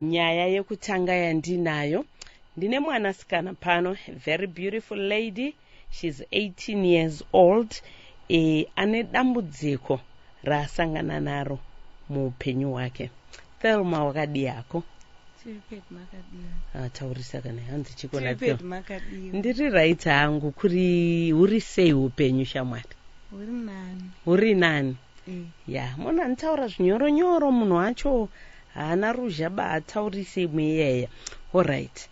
Nyaya yekutanga yandinayo. Ndine mwanasikana pano, a very beautiful lady. She's 18 years old. Ane dambudziko raasangana naro muupenyu hwake. Thelma, wakadi yako? Taurisa kana hanzi chikona pyo. Ndiri right hangu kuri uri sei upenyu shamwari? Uri nani? Ya, mona ntaura zvinyoronyoro munhu wacho haana ruzhaba ataurise mweyeya. All right.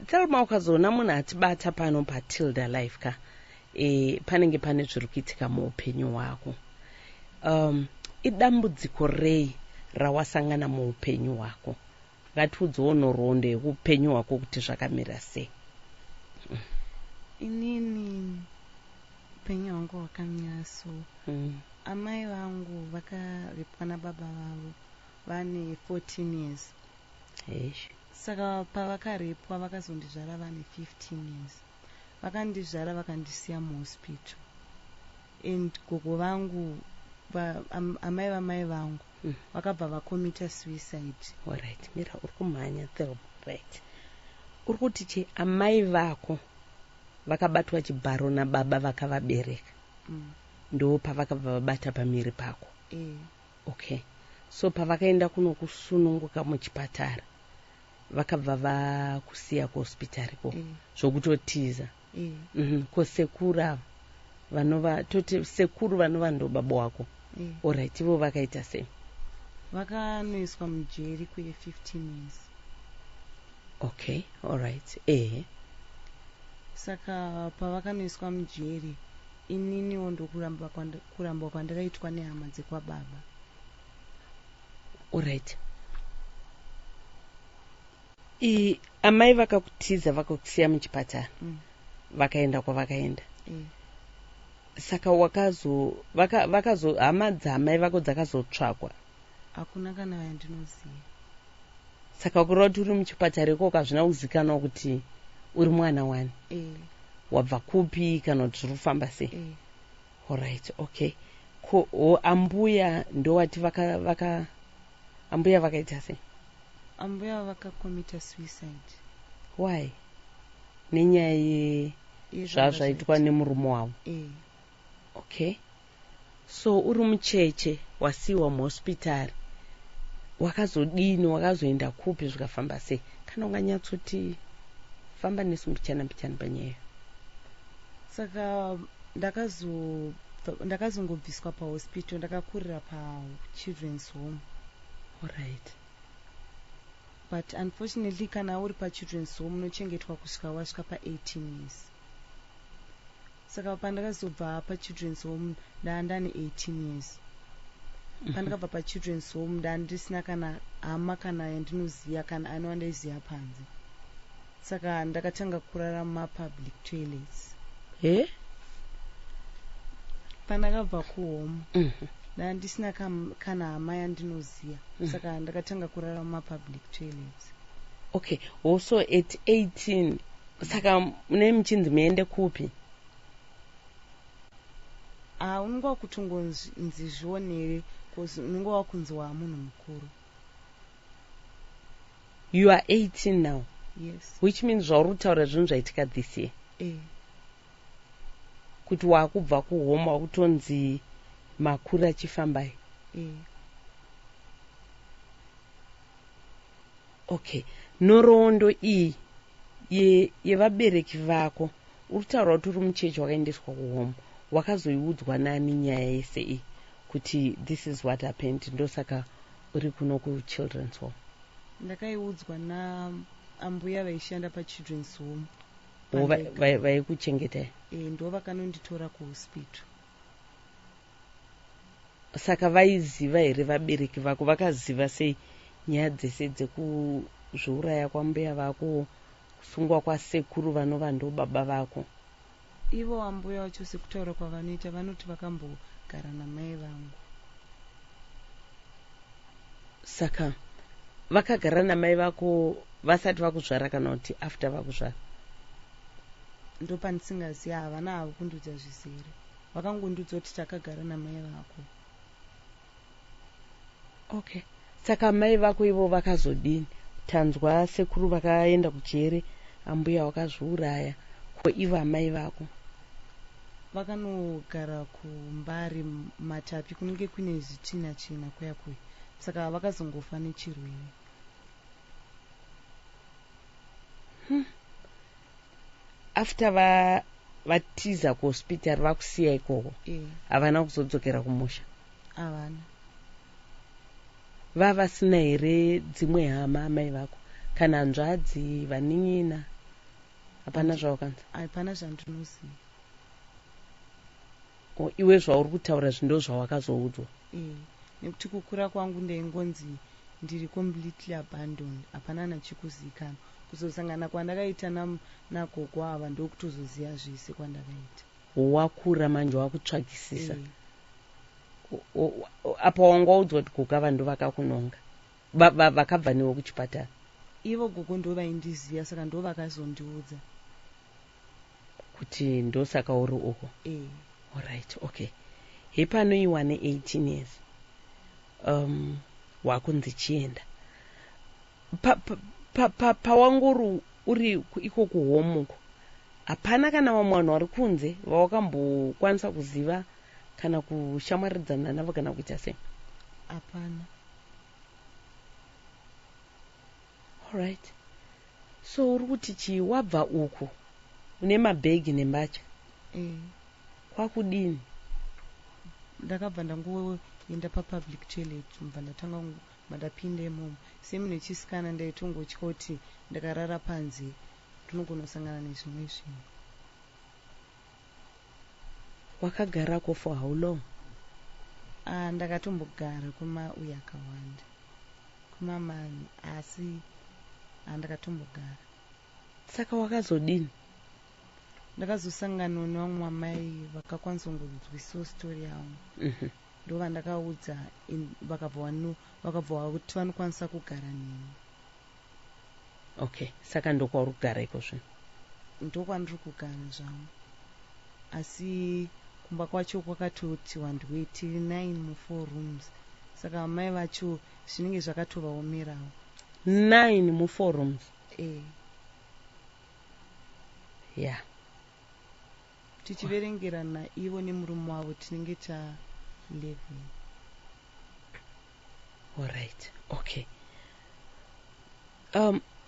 Thelma, ukazoona munhu atibata pano paTilder life ka. Panenge pane zviri kuitika muupenyu hwako. Idambudziko rei rawasangana muupenyu hwako? Ngatiudzewo nhoroondo yeupenyu hwako kuti zvakamira sei. Inini upenyu hwangu hwakamira so. Amai vangu vakaripwa nababa vavo vane 14 years. Saka pavakaripwa vakazondizvara vane 15 years. Vakandizvara vakandisiya muhospital. And gogo vangu amai vamai vangu vakabva vakomita suicide. Alright, mira uri kumhanya Thelma. Right. Uri kuti che amai vako vakabatwa chibharo nababa vakavabereka. Ndo pavakabva vabata pamiri pako. Okay. So pavakaenda kunokusununguka muchipatara vakabva vakusiya kuhospitari ko zvokutotiza. Kosekura vanova toti sekuru vanova ndo baba wako. Alright, ivo vakaita sei? Vakanoiswa mujeri kwe 15 years. Okay, alright. Saka pavakanoiswa mujeri ininiwo ndokuramba kwandakaitwa nehama dzekwababa. Alright. Amai vakakutiza vakakusiya muchipatara. Vakaenda kwavakaenda. Saka vakazo hama dzamai vako dzakazotsvakwa? Hakuna kana yandinoziva. Saka kureva kuti uri muchipatara ikoko hazvina kuzikanwa kuti uri mwana wani? Wabva kupi kana kuti zviri kufamba sei? Alright, okay. Ambuya ndowati ambuya vakaita sei? Ambuya vakakomita suicide. Why? Nenyaya zvazvaitwa nemurume wavo? Okay. So uri mucheche wasiwa muhospitari, wakazodini, wakazoenda kupi zvikafamba sei? Kana unganyatsoti famba nesu mbichana panyaya. Saka ndakazongobviswa pahospital, ndakakurira pachildren's home. Alright. But unfortunately kana uri pachildren's home unochengetwa kusvika wasvika pa18 years. Saka pandakazobva pachildren's home ndandane 18 years. Pandakabva pachildren's home ndandisina kana hama kana yandinoziya kana anowandaiziya panze. Saka ndakatanga kurara mumapublic toilets. Pandakabva kuhome ndandisina kana hama yandinoziya. Saka ndakatanga kurara mumapublic toilets. Okay, also at 18 saka mune muchinzi muende kupi? Unenge wakutongonzi zvionere because unenge wakunzwa munhu mukuru. You are 18 now? Yes. Which means zvauri kutaura zvinhu zvaitika this year? Kuti wakubva kuhome wakutonzi makuru achifambai? Okay. Nhoroondo iyi yevabereki vako uri kutaura kuti uri mucheche wakaendeswa kuhome, wakazoiudzwa nani nyaya yese iyi kuti this is what happened ndosaka uri kuno kuchildren's home? Ndakaiudzwa naambuya vaishanda pachildren's home. Vaikuchengetai? Ndo vakanonditora kuhospital. Saka vaiziva here vabereki vako? Vakaziva sei nyaya dzese dzekuzviuraya kwambuya vako, kusungwa kwasekuru vanova ndo baba vako? Ivo ambuya vacho sekutaura kwavanoita vanoti vakambogara namai vangu. Saka vakagara namai vako vasati vakuzvara kana kuti after vakuzvara? Ndo pandisingaziva, havana havo kundudza zvizere. Vakangondudza kuti takagara namai vako. Okay. Saka mai vako ivo vakazodini? tanzwa sekuru vakaenda kujere, ambuya wakazviuraya. Ko ivo amai vako vakanogara kumbari Matapi kunenge kune zvitina chena kuyakuya, saka vakazongofa nechirwere. After vatiza kuhospitari vakusiya ikoko, havana kuzodzokera kumusha? Havana. Vavasina here dzimwe hama amai vako kana hanzvadzi, vanin'ina? Hapana zvaukanza? Hapana zvandinoziva. Iwe zvauri kutaura zvindo zvawakazoudzwa? Nekuti kukura kwangu ndaingonzi ndiri completely abandoned, hapana nachikuzikanwa. Kuzosangana kwandakaita nagogo ava ndokutozoziva zvese kwandakaita. Wakura manje wakutsvagisisa. Apa wangaudzwa kuti gogo ava ndo vakakunonga, vakabva newo kuchipatara? Ivo gogo ndo vaindiziva, saka ndo vakazondiudza kuti ndosaka uri uko. Alright, okay. Hepano iwane 18 years. Wakunzi chienda. Pawanguru uri iko kuhomuko, hapana kana vamwana vari kunze vawakambokwanisa kuziva kana kushamwaridzana navo kana kuita sei? Hapana. Alright. So uri kuti chi wabva uku une mabhegi nembatya, kwakudini? Ndakabva ndangoenda papublic toilet, mubva ndatanga ndapinda imomo. Semunhu wechisikana ndaitongotya kuti ndakarara panze ndinogonosangana nezvimwe zvinhu. Wakagarako for how long? Ndakatombogara kwemauye akawanda, kwemamani, asi ndakatombogara. Saka wakazodini? Ndakazosangana nevamwe amai vakakwanisa kungonzwisa stori yangu. Ndo vandakaudza, vakabva kuti vanokwanisa kugara neni. Okay, saka ndokwauri kugara iko zvino? Ndokwandiri kugara zvangu, asi kumba kwacho kwakatoti wandwe tiri 9 mu4 rooms, saka amai vacho zvinenge zvakatovaomerawo. 9 mu4 rooms? Yeah. Tichiverengerana ivo nemurume wavo tinenge 11. Alright, okay.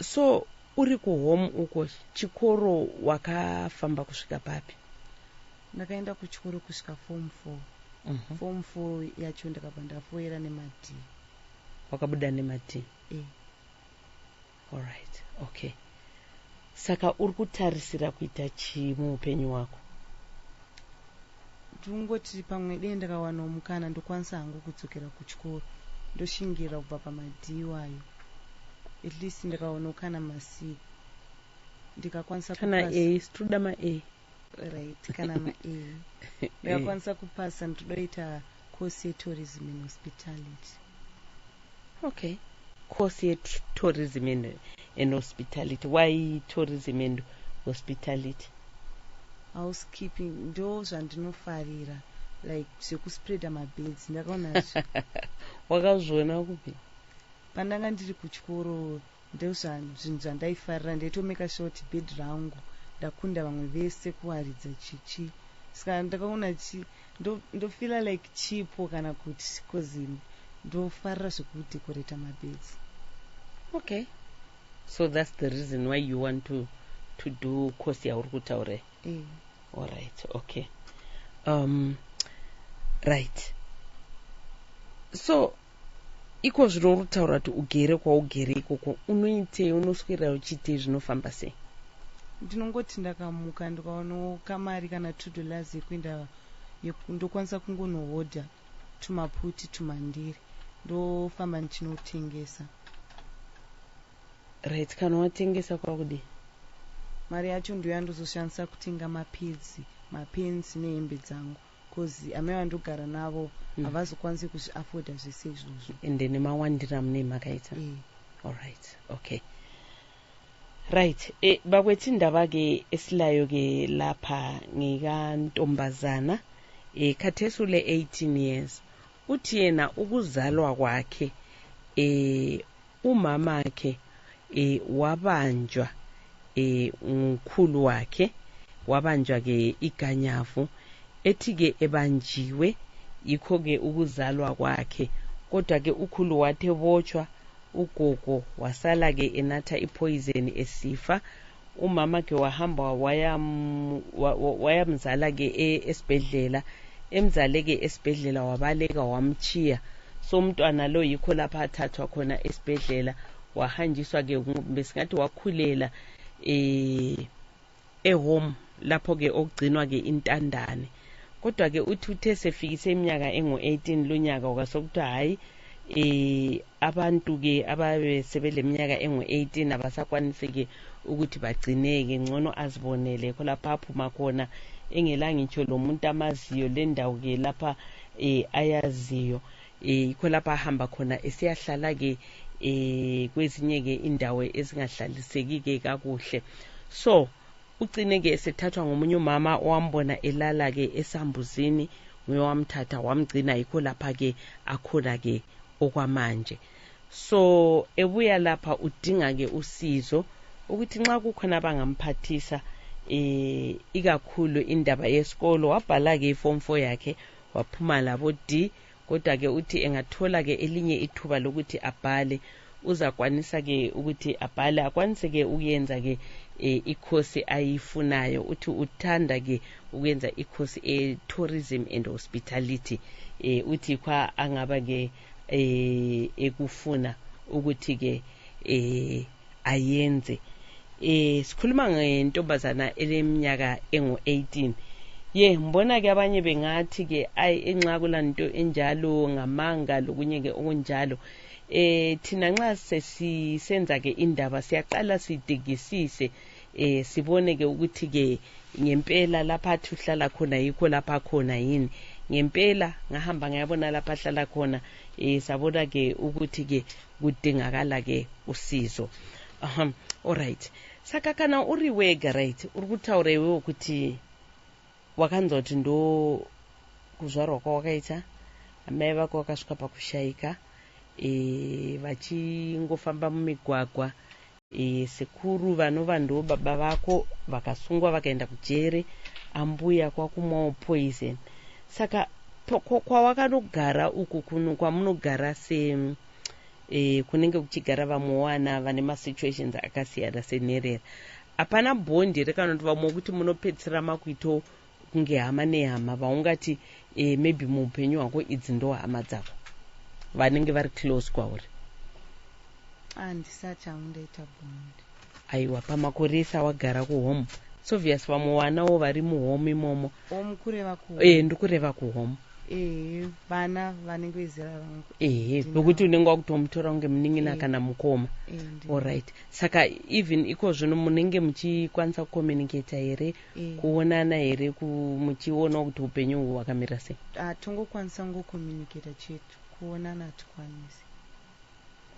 So uri kuhome uko, chikoro wakafamba kusvika papi? Ndakaenda kuchikoro kusvika form 4. Form 4 yacho ndakabva ndafoira nemad. Wakabuda nemad? Alright, okay. Saka uri kutarisira kuita chii muupenyu hwako? Ndingoti pamwe dei ndakawanawo mukana ndokwanisa hangu kudzokera kuchikoro ndoshingira kubva pamad iwayo, at least ndakaona kana masi ndikakwanisa kana A, sitoda ma-A. Right, kana ma-A. Ndakakwanisa kupasa, ndoita course ye-tourism and hospitality. Okay, course ye-tourism and hospitality. Why tourism and hospitality? Housekeeping ndo zvandinofarira, like zvekuspreada mabeds. Ndakaona wakazviona kupi? Pandanga ndiri kuchikoro ndozvinhu zvandaifarira, ndaitomeka sure kuti bed rangu ndakunda vamwe vese kuwaridza chichi, saka ndakaona ndofila like chipo kana kuti kozi ndofarira zvekudekoreta mabeds. Okay, so that's the reason why you want to do course yauri kutaura. Alright, okay. Right. So iko zvino rutaura kuti ugere kwaugere ikoko, unoitei, unoswera uchiitei, zvinofamba sei? Ndinongoti ndakamuka ndikaonawo kamari kana $2 yekuenda ndokwanisa kungonohodha tumaputi tumandiri ndofamba ndichinotengesa. Right, kana watengesa kwakudi mari yacho ndiyo yandozoshandisa kutenga mapedzi, mapensi nehembe dzangu, kozi amai vandogara navo havazokwanisi kuzviafoda zvese izvozvo, ende nemawandira mune makaita. Alright, okay. Right, bakwethu indaba ke esilayo ke lapha ngekantombazana khathesule 18 years. Uthi yena ukuzalwa kwakhe umama wakhe wabanjwa umkhulu wakhe, wabanjwa ke iganyavu, ethi ke ebanjiwe yikho ke ukuzalwa kwakhe. Kodwa ke ukhulu wathe botshwa, ugogo wasala ke enatha ipoison esifa. Umama ke wahamba wayamzala ke esibhedlela, emzale ke esibhedlela wabaleka wamchiya. So umntwana lo yikho lapha athathwa khona esibhedlela wahanjiswa ke besingathi wakhulela home lapho ke okugcinwa ke intandane. Kodwa ke uthi uthe sefikise iminyaka engu-18 lonyaka kwasokuthiwa hayi abantu ke ababesebeleminyaka engu-18 abasakwanisi ke ukuthi bagcineke, ngcono azibonele kho lapha aphuma khona engelanga ngitsho lo muntu amaziyo le ndawo ke lapha ayaziyo. Yikho lapha ahamba khona esiyahlala ke kwezinye ke indawo ezingahlaliseki ke kakuhle. So ugcine ke esethathwa ngomunye umama owambona elala ke esambuzini, nguye wamthatha wamgcina, yikho lapha ke akhona ke okwamanje. So ebuya lapha udinga ke usizo ukuthi nxa kukhona abangamphathisa ikakhulu indaba yesikolo. Wabhala ke iform 4 yakhe waphuma labo D, kodwa ke uthi engathola ke elinye ithuba lokuthi abhale uzakwanisa ke ukuthi abhale, akwanise ke ukuyenza ke ikhosi ayifunayo. Uthi uthanda ke ukuyenza ikhosi tourism and hospitality. Uthi kwa angaba ke ekufuna ukuthi ke ayenze. Sikhuluma ngentombazana eleminyaka engu-18. Mbona ke abanye bengathi ke enxa kulanto enjalo ngamanga lokunye ke okunjalo. Thina nxa sesisenza ke indaba siyaqala siyitekisise, sibone ke ukuthi ke ngempela lapha athi uhlala khona yikho lapha khona yini. Ngempela ngahamba ngayabona lapha ahlala khona, sabona ke ukuthi ke kudingakala ke usizo. Alright, sakakana uri wega, right? Uri kutaura iwewe kuti wakanzwa kuti ndo kuzvarwa kwawakaita, amai vako vakasvika pakushaika, vachingofamba mumigwagwa, sekuru vanova ndo baba vako vakasungwa vakaenda kujere, ambuya kwakumwawo poison. Saka kwawakanogara uku kwamunogara kunenge kuchigara vamwana vane masituations akasiyana senherera, hapana bhondi rekanoti vamwe kuti munopedzisira makuito kunge hama nehama vaungati maybe muupenyu hwako idzi ndo hama dzako vanenge vari close kwauri? Handisati hangundaita bhondi. Aiwa, pamakore esa wagara kuhome, so obvious vamwe wanawo vari muhome imomo. Kureva kuhome? Ndikureva kuhome. Vana vanenge vezera vangu. Nokuti unenge wakutomutora kunge munin'ina kana mukoma. Alright, saka even iko zvino munenge muchikwanisa kucommunicata here, kuonana here, muchiona kuti upenyu uhu hwakamira sei? Tongokwanisa ngocommunicata chetu, kuonana hatikwanisi.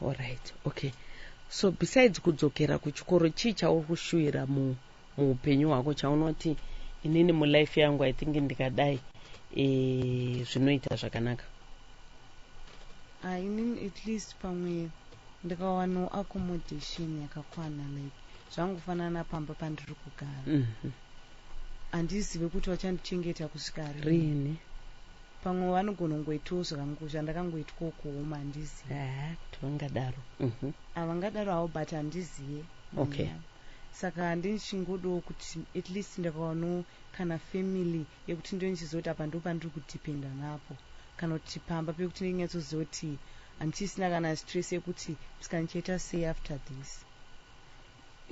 Alright, okay. So besides kudzokera kuchikoro, chii chauri kushuwira muupenyu hwako chaunoti inini mulife yangu I think ndikadai zvinoita zvakanaka? Inini at least pamwe ndikawana accommodation yakakwana, like zvangofanana pamba pandiri kugara. Handizive kuti vachandichengeta kusvika rini. Pamwe vanogona kungoitawo zvandakangoitwa kuhoma, handizive kuti vangadaro. Havangadaro havo, but handizive. Okay. Saka handichingodawo kuti at least ndakawanawo kana family yekuti ndonichizoti apa ndo pandiri kudhipenda napo, kana kuti pamba pekuti ndinyatsozoti kuti handichisina kana stress yekuti pisikandichaita sei after this.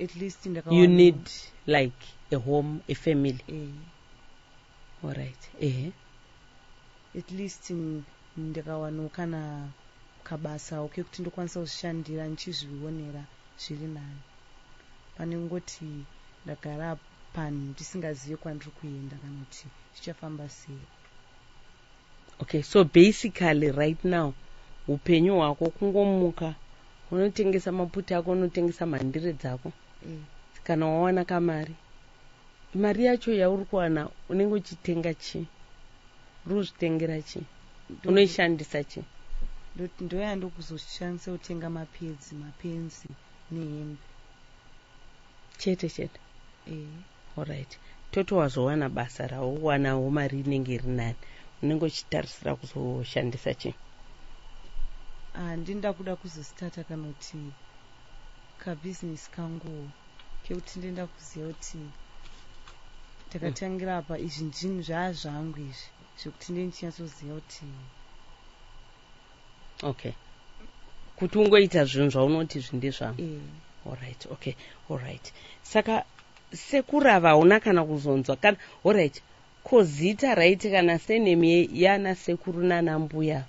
At least you need like a home, a family. Alright. At least ndakawanawo kana kabasa kekuti ndokwanisa kuzvishandira ndichizvionera zviri nani, pane ngoti ndagara panhu ndisingazive kwandiri kuenda kana kuti zvichafamba sei. Okay, so basically right now upenyu hwako kungomuka, unotengesa maputa ako, unotengesa mhandire dzako. Kana wawana kamari, mari yacho yauri kuwana unenge uchitenga chi? Uri kuzvitengera chi? Unoishandisa chi? Ndoyanda kuzoshandisa kutenga mapedzi, mapenzi, nehembe chete. Alright, totowazowana basa raowanawo mari inenge rinani, unenge uchitarisira kuzoshandisa chii? ndinda kuda kuzostata kana kuti kabhizinesi kangu kekuti ndenda kuziva kuti takatangira apa izvi ndinhu zvaazvangu izvi zvekuti ndichinatsoziva kuti okay, kuti ungoita zvinhu zvaunoti izvi ndezvangu. Alright, okay, alright. Saka sekurava hauna kana kuzonzwa kana alright, ko zita raiti kana senemi yana sekuru nana mbuya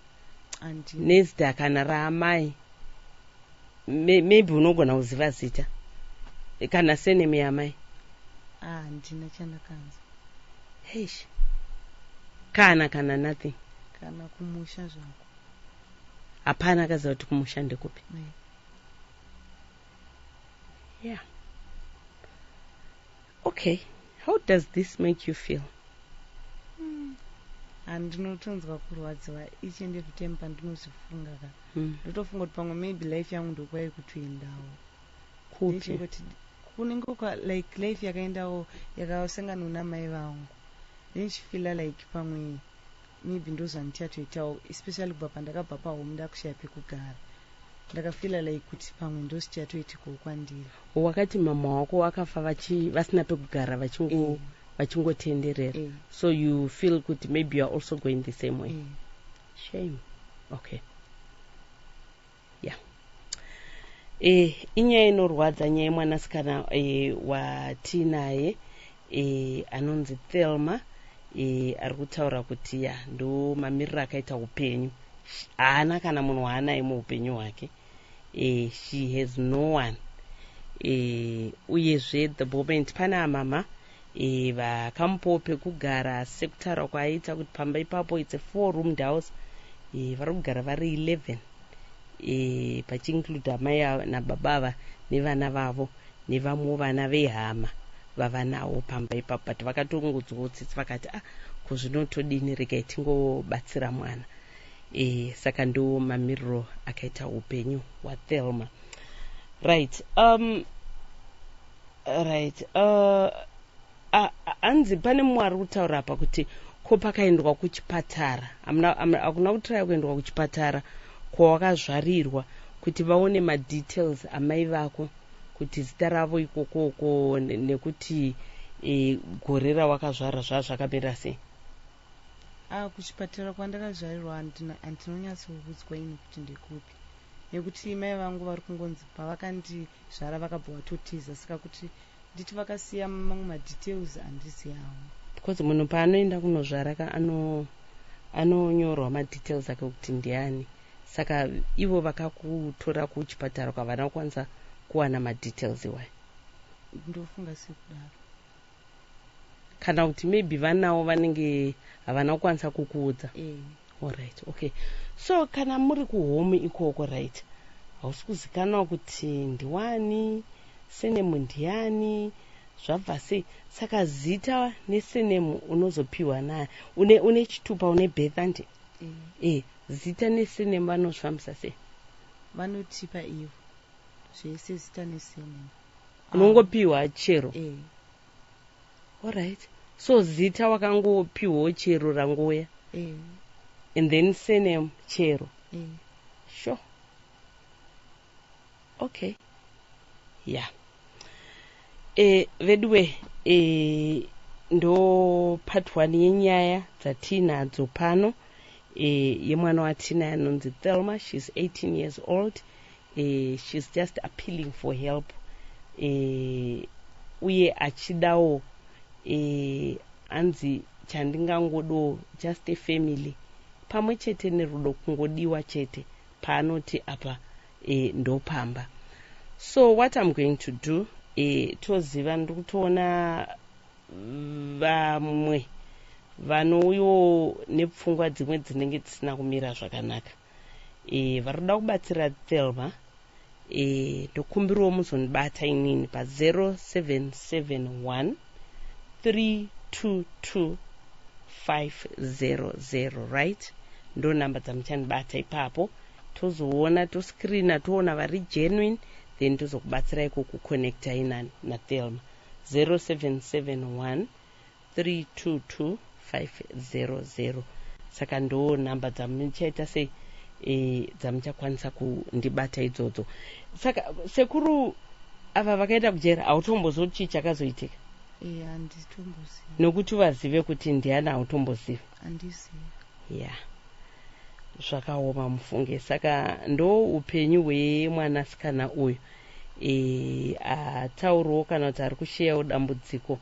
nezita kana raamai, maybe unogona kuziva zita kana senemi yamai? ndina chandakanzwa. Heish, kana nothing, kana kumusha zvako hapana akaziva kuti kumusha ndekupi? Yeah. Okay, how does this make you feel? handinotonzwa kurwadziwa each and every time pandinozvifunga ka ndotofunga kuti pamwe maybe life yangu ndokwai kutoendawo kupi kunenge like life yakaendawo yakasangana namai vangu, then chifila like pamwe maybe ndozvandichatoitawo, especially kubva pandakabva pahome ndakushaya pekugara, ndakafila like kuti pamwe ndozvichatoitikawo kwandiri. wakati mama wako wakafa vasina pekugara vachingotenderera, so you feel kuti maybe you are also going the same way? Shame. Okay, yeah. Inyaya inorwadza, nyaya yemwanasikana watinaye anonzi Thelma, ari kutaura kuti ya ndo mamiriro akaita upenyu, haana kana munhu waanaye muupenyu hwake. She has no one. Uyezve the moment pana amama vakamupawo pekugara sekutaura kwaaita kuti pamba ipapo it's a 4-roomed house, vari kugara vari 11, pachiinclude amai nababa nevana vavo nevamwewo vana vehama vavanawo pamba ipapo, but vakatongodzwawo tsitsi vakati kuzvinotodini, regai tingobatsira mwana. Saka ndo mamiriro akaita upenyu hwaThelma. Right. Anzi pane mumwe ari kutaura apa kuti ko pakaendwa kuchipatara, hakuna kutiraya kuendwa kuchipatara kwawakazvarirwa kuti vaone madetails amai vako, kuti zita ravo ikokoko nekuti gore rawakazvara zvazvakamira sei? Kuchipatara kwandakazvarirwa handinonyatsokuudzwa ini kuti ndekupi, nekuti mai vangu vari kungonzi pavakandizvara vakabva vatotiza, saka kuti nditi vakasiya mamwe madetails handiziyawo, because munhu paanoenda kunozvara anonyorwa madetails ake kuti ndiani. Saka ivo vakakutora kuchipatara kwavana kukwanisa kuwana madetails iwayo? Ndofunga sekudaro. Kana kuti maybe vanawo vanenge havana kukwanisa kukuudza? Alright, okay. So kana muri kuhome ikoko, right, hausi kuzikanawo kuti ndiwani, senemu ndiani, zvabva sei? Saka zita nesenemu unozopiwa naye, une chitupa, une birth andi? Zita nesenemu vanozvifambisa sei? Vanotipa ivo zvese zita nesenemu, unongopiwa chero? Alright, so zita wakangopiwawo chero rangoya, and then senemu chero? Sure. Okay, yeah. Vedwe, ndo part 1 yenyaya dzatinadzo pano, yemwana watina anonzi Thelma. She's 18 years old. She's just appealing for help, uye achidawo anzi chandingangodo just a family pamwe chete nerudo, kungodiwa chete paanoti apa ndopamba. So what I'm going to do, toziva ndikutoona vamwe vanouyo nepfungwa dzimwe dzinenge dzisina kumira zvakanaka, vari kuda kubatsira Thelma. Ndokumbiriwo muzonibata inini pa 0771 322 500, right? Ndo namba dzamuchanibata ipapo, tozoona toscreena toona vari genuine, then tozokubatsirai kuconnectai naThelma 0771 322 500. Saka ndo namba dzamuchaita sei dzamuchakwanisa kundibata idzodzo. Saka sekuru ava vakaenda kujera hautombozoti chii chakazoitika? Handitomboziva. Nokuti vazive kuti ndiani hautomboziva? Handizivi. Ya, zvakaoma mufunge. Saka ndo upenyu hwemwanasikana uyu ataurawo kana kuti ari kusheyawo dambudziko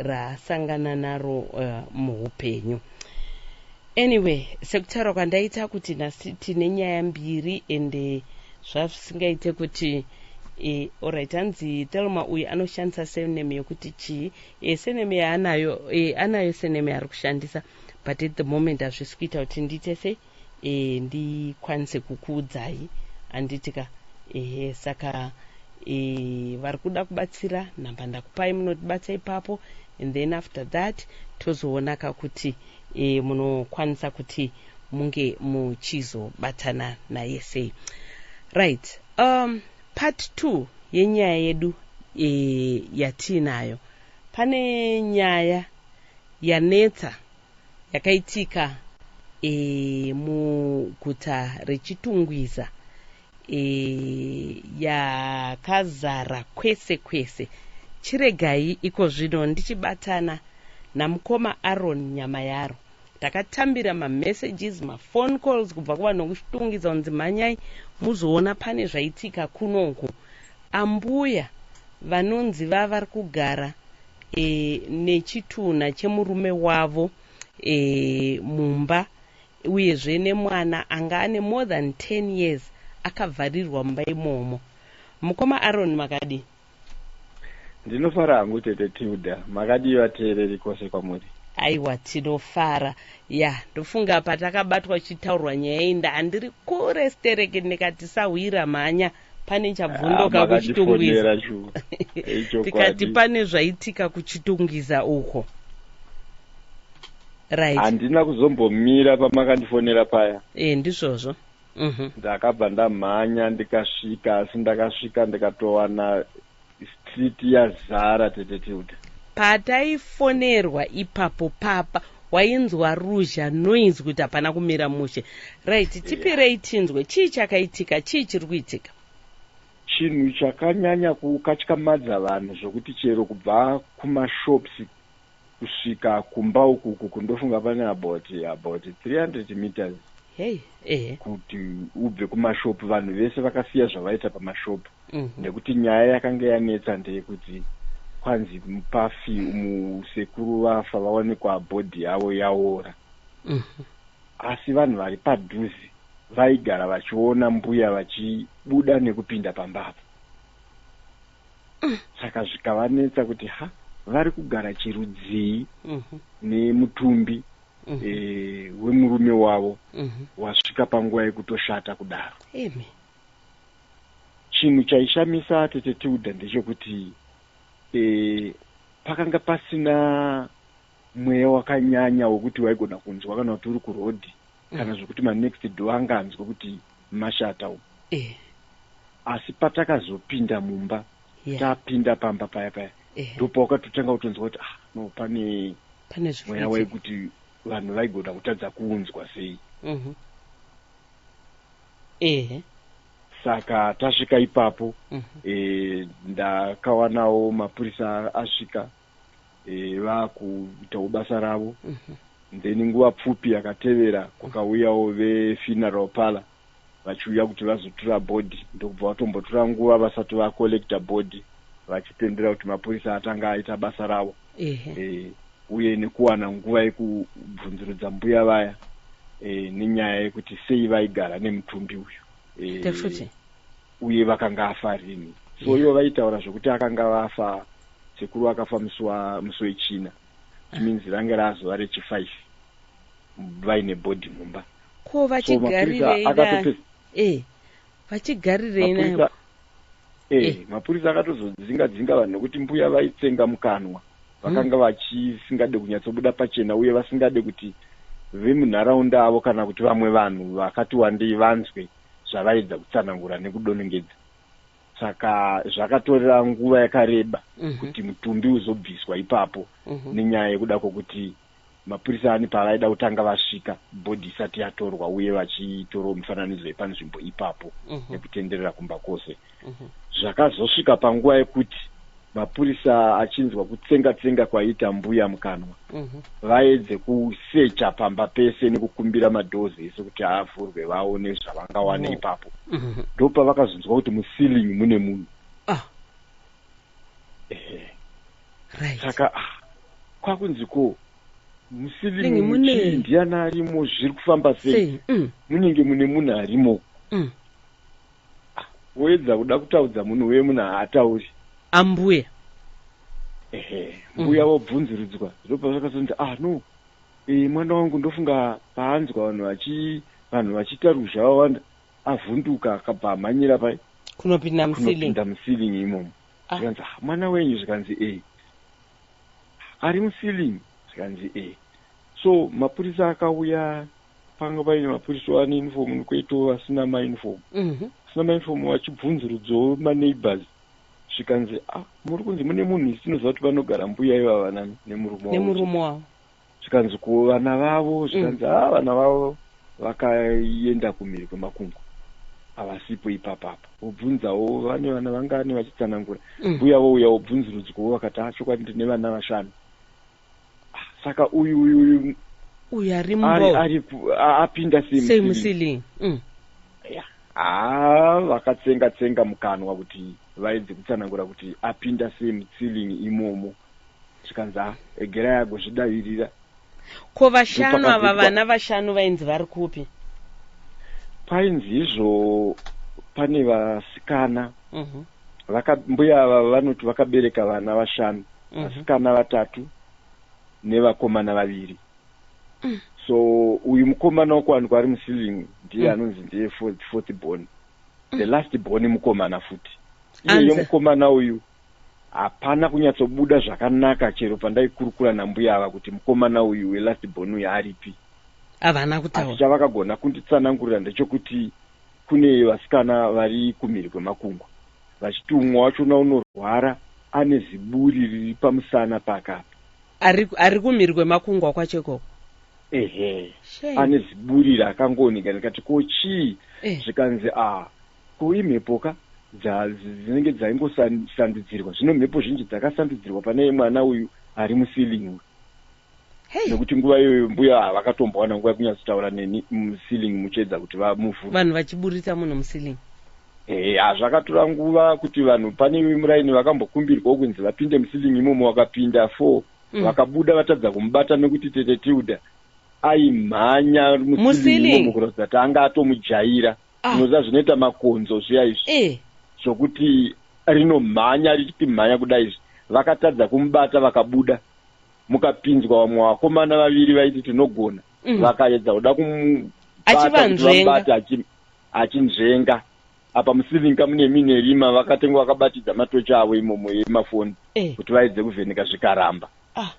raasangana naro muupenyu. Anyway, sekutaura kwandaita kuti nhasi tine nyaya mbiri ende zvavisingaite kuti alright, hanzi Thelma uyu anoshandisa seneme yokuti chii? Seneme yaanayo anayo seneme ari kushandisa, but at the moment hazvisi kuita kuti ndiite sei ndikwanise kukuudzai anditika. Saka vari kuda kubatsira, nhamba ndakupai, munotibatsa ipapo, and then after that tozoonaka kuti munokwanisa kuti munge muchizobatana naye sei. Right, part 2 yenyaya yedu yatinayo. Pane nyaya yanetsa yakaitika muguta rechitungwiza yakazara kwese kwese. Chiregai iko zvino ndichibatana namukoma Aaron nyama yaro. Takatambira mamessages, mafone calls kubva kuvanhu vekuchitungwiza kunzi mhanyai muzoona pane zvaitika kunongo. Ambuya vanonzi vari kugara nechitunha chemurume wavo mumba, uyezve nemwana anga ane more than 10 years akavharirwa mumba imomo. Mukoma Aaron makadi? Ndinofara hangu Tete Tilder, makadi vateereri kwose kwamuri? Aiwa, tinofara. Ya, ndofunga patakabatwa chitaurwa nyaya iyi handiri kure stereke ndikati sahwira mhanya pane chabvundoka kuchitungwiza. Tikati pane zvaitika kuchitungwiza uko. Right. Handina kuzombomira pamakandifonera paya. Ndizvozvo. Ndakabva ndamhanya ndikasvika, asi ndakasvika ndikatowana street yazara Tete Tilder. Pataifonerwa ipapo papa wainzwa ruzha noise kuti hapana kumira mushe. Right, tipirei tinzwe chii chakaitika, chii chiri kuitika? Chinhu chakanyanya kukatyamadza vanhu zvokuti chero kubva kumashops kusvika kumba uku kundofunga pane about 300 meters. Kuti ubve kumashopu vanhu vese vakasiya zvavaita pamashopu. Nekuti nyaya yakanga yanetsa ndeyekuti kwanzi mupafi musekuru vafa vaonekwa bhodhi yavo yaora. Asi vanhu vari padhuze vaigara vachiona mbuya vachibuda nekupinda pambapo. Saka zvikavanetsa kuti vari kugara chirudzii nemutumbi wemurume wavo wasvika panguva yekutoshata kudaro. Chinhu chaishamisa Tete Tilder ndechekuti pakanga pasina mweya wakanyanya wokuti waigona kunzwa kana kuti uri kurodhi kana zvokuti manext door anganzwa kuti mashata umu. Asi patakazopinda mumba, tapinda pamba paya ndipo wakatotanga kutonzwa kuti no, pane mweya waikuti vanhu vaigona kutadza kuunzwa sei. Saka tasvika ipapo ndakawanawo mapurisa asvika vakuitawo basa ravo. Then nguva pfupi yakatevera kwakauyawo vefuneral parlor vachiuya kuti vazotora bhodhi. Ndokubva vatombotora nguva vasati vakolekta bhodhi vachitendera kuti mapurisa atanga aita basa ravo. Uye nekuwana nguva yekubvunzurudza mbuya vaya nenyaya yekuti sei vaigara nemutumbi uyu uye vakanga afa rini. So ivo vaitaura zvokuti akanga vafa, sekuru akafa musi wechina, means range razuva rechi5 vaine bhodhi mumba. Ko vachigarirei nayo? Mapurisa akatozodzinga vanhu nokuti mbuya vaitsenga mukanwa. Vakanga vachisingade kunyatsobuda pachena uye vasingade kuti vemunharaunda avo kana kuti vamwe vanhu vakati wandei vanzwe zvavaidza kutsanangura nekudonongedza. saka zvakatorera nguva yakareba kuti mutumbi uzobviswa ipapo nenyaya yekuda kwokuti mapurisa ani pavaida kutanga vasvika bhodhi isati yatorwa uye vachitora mufananidzo wepanzvimbo ipapo nekutenderera kumba kwose. Zvakazosvika panguva yekuti mapurisa achinzwa kutsenga-tsenga kwaita mbuya mukanwa, vaedze kusecha pamba pese nekukumbira madhozi ese kuti avhurwe vaone zvavangawana ipapo. Ndopa vakazonzwa kuti musilingi mune munhu. Saka kwakunziko musilingi muchi ndiani arimo, zviri kufamba sei, munenge mune munhu arimo. Woedza kuda kutaudza munhu weye munhu haatauri ambuya. Mbuya wobvunziridzwa ndopa zvakazonzi no mwana wangu ndofunga paanzwa vanhu vachiita ruzha wawanda avhunduka akabva amhanyira pai kunopinda musilingi imomo. Zvikanzi mwana wenyu, zvikanzi ari musilingi, zvikanzi so mapurisa akauya, panga paine mapurisa ane uniform nokweito vasina mauniform. Asina mauniform vachibvunziridzawo maneighbors, zvikanzi muri kunzi mune munhu isinoziva kuti vanogara mbuya ivava nemurume wavo. Zvikanzi ko vana vavo, zvikanzi vana vavo vakaenda kumhiri kwemakungu, havasipo ipapapa. Wobvunzawo vane vana vangani vachitsanangura, mbuya vouya wobvunziridzwawo vakati chokwadi ndine vana 5. Saka uyu ari apinda semusilingi. Vakatsenga-tsenga mukanwa kuti vaedze kutsanangura kuti apinda semusilingi imomo. Zvikanzi egerai agozvidavirira. Ko vashanu ava vana 5 vainzi vari kupi? Painzi izvo pane vasikana. Mbuya ava vanoti vakabereka vana 5, vasikana 3 nevakomana 2. So uyu mukomana wokuwanikwa ari musilingi ndiye anonzi ndiye fourth born. The last born mukomana futi. Iye mukomana uyu hapana kunyatsobuda zvakanaka chero pandaikurukura nambuya ava kuti mukomana uyu welast born uyu aripi. Havana kutaura. Asi chavakagona kunditsanangurira ndechekuti kune vasikana vari kumhiri kwemakungwa, vachiti umwe wachona unorwara ane ziburi riri pamusana pakapa. Ari kumhiri kwemakungwa kwachekoko. Ane ziburi rakangooneka ndikati ko chii? Zvikanzi ko imhepoka dzinenge dzaingosandudzirwa. Zvino mhepo zhinji dzakasandudzirwa pane mwana uyu ari musilingi. Nekuti nguva iyoyo mbuya vakatombowana nguva yekunyatsotaura neni musilingi muchiedza kuti vamuvhura. Vanhu vachiburisa munhu musilingi. Zvakatora nguva kuti vanhu pane muraini vakambokumbirwa kunzi vapinde musilingi imomo, vakapinda 4. Vakabuda vatadza kumubata nekuti Tete Tilder aimhanya musilingi imomo kuratidza kuti anga atomujaira. Zvinoza zvinoita makonzo zviya izvi zvokuti rinomhanya richiti mhanya kudai izvi. Vakatadza kumubata vakabуда, mukapinzwa vamwe vakomana 2 vaiti tinogona. Vakaedza kuda kumubata achinzvenga. Apa musilingi mune mine rima vakatengwa vakabatidza matochi avo imomo yemafoni kuti vaedze kuvheneka zvikaramba.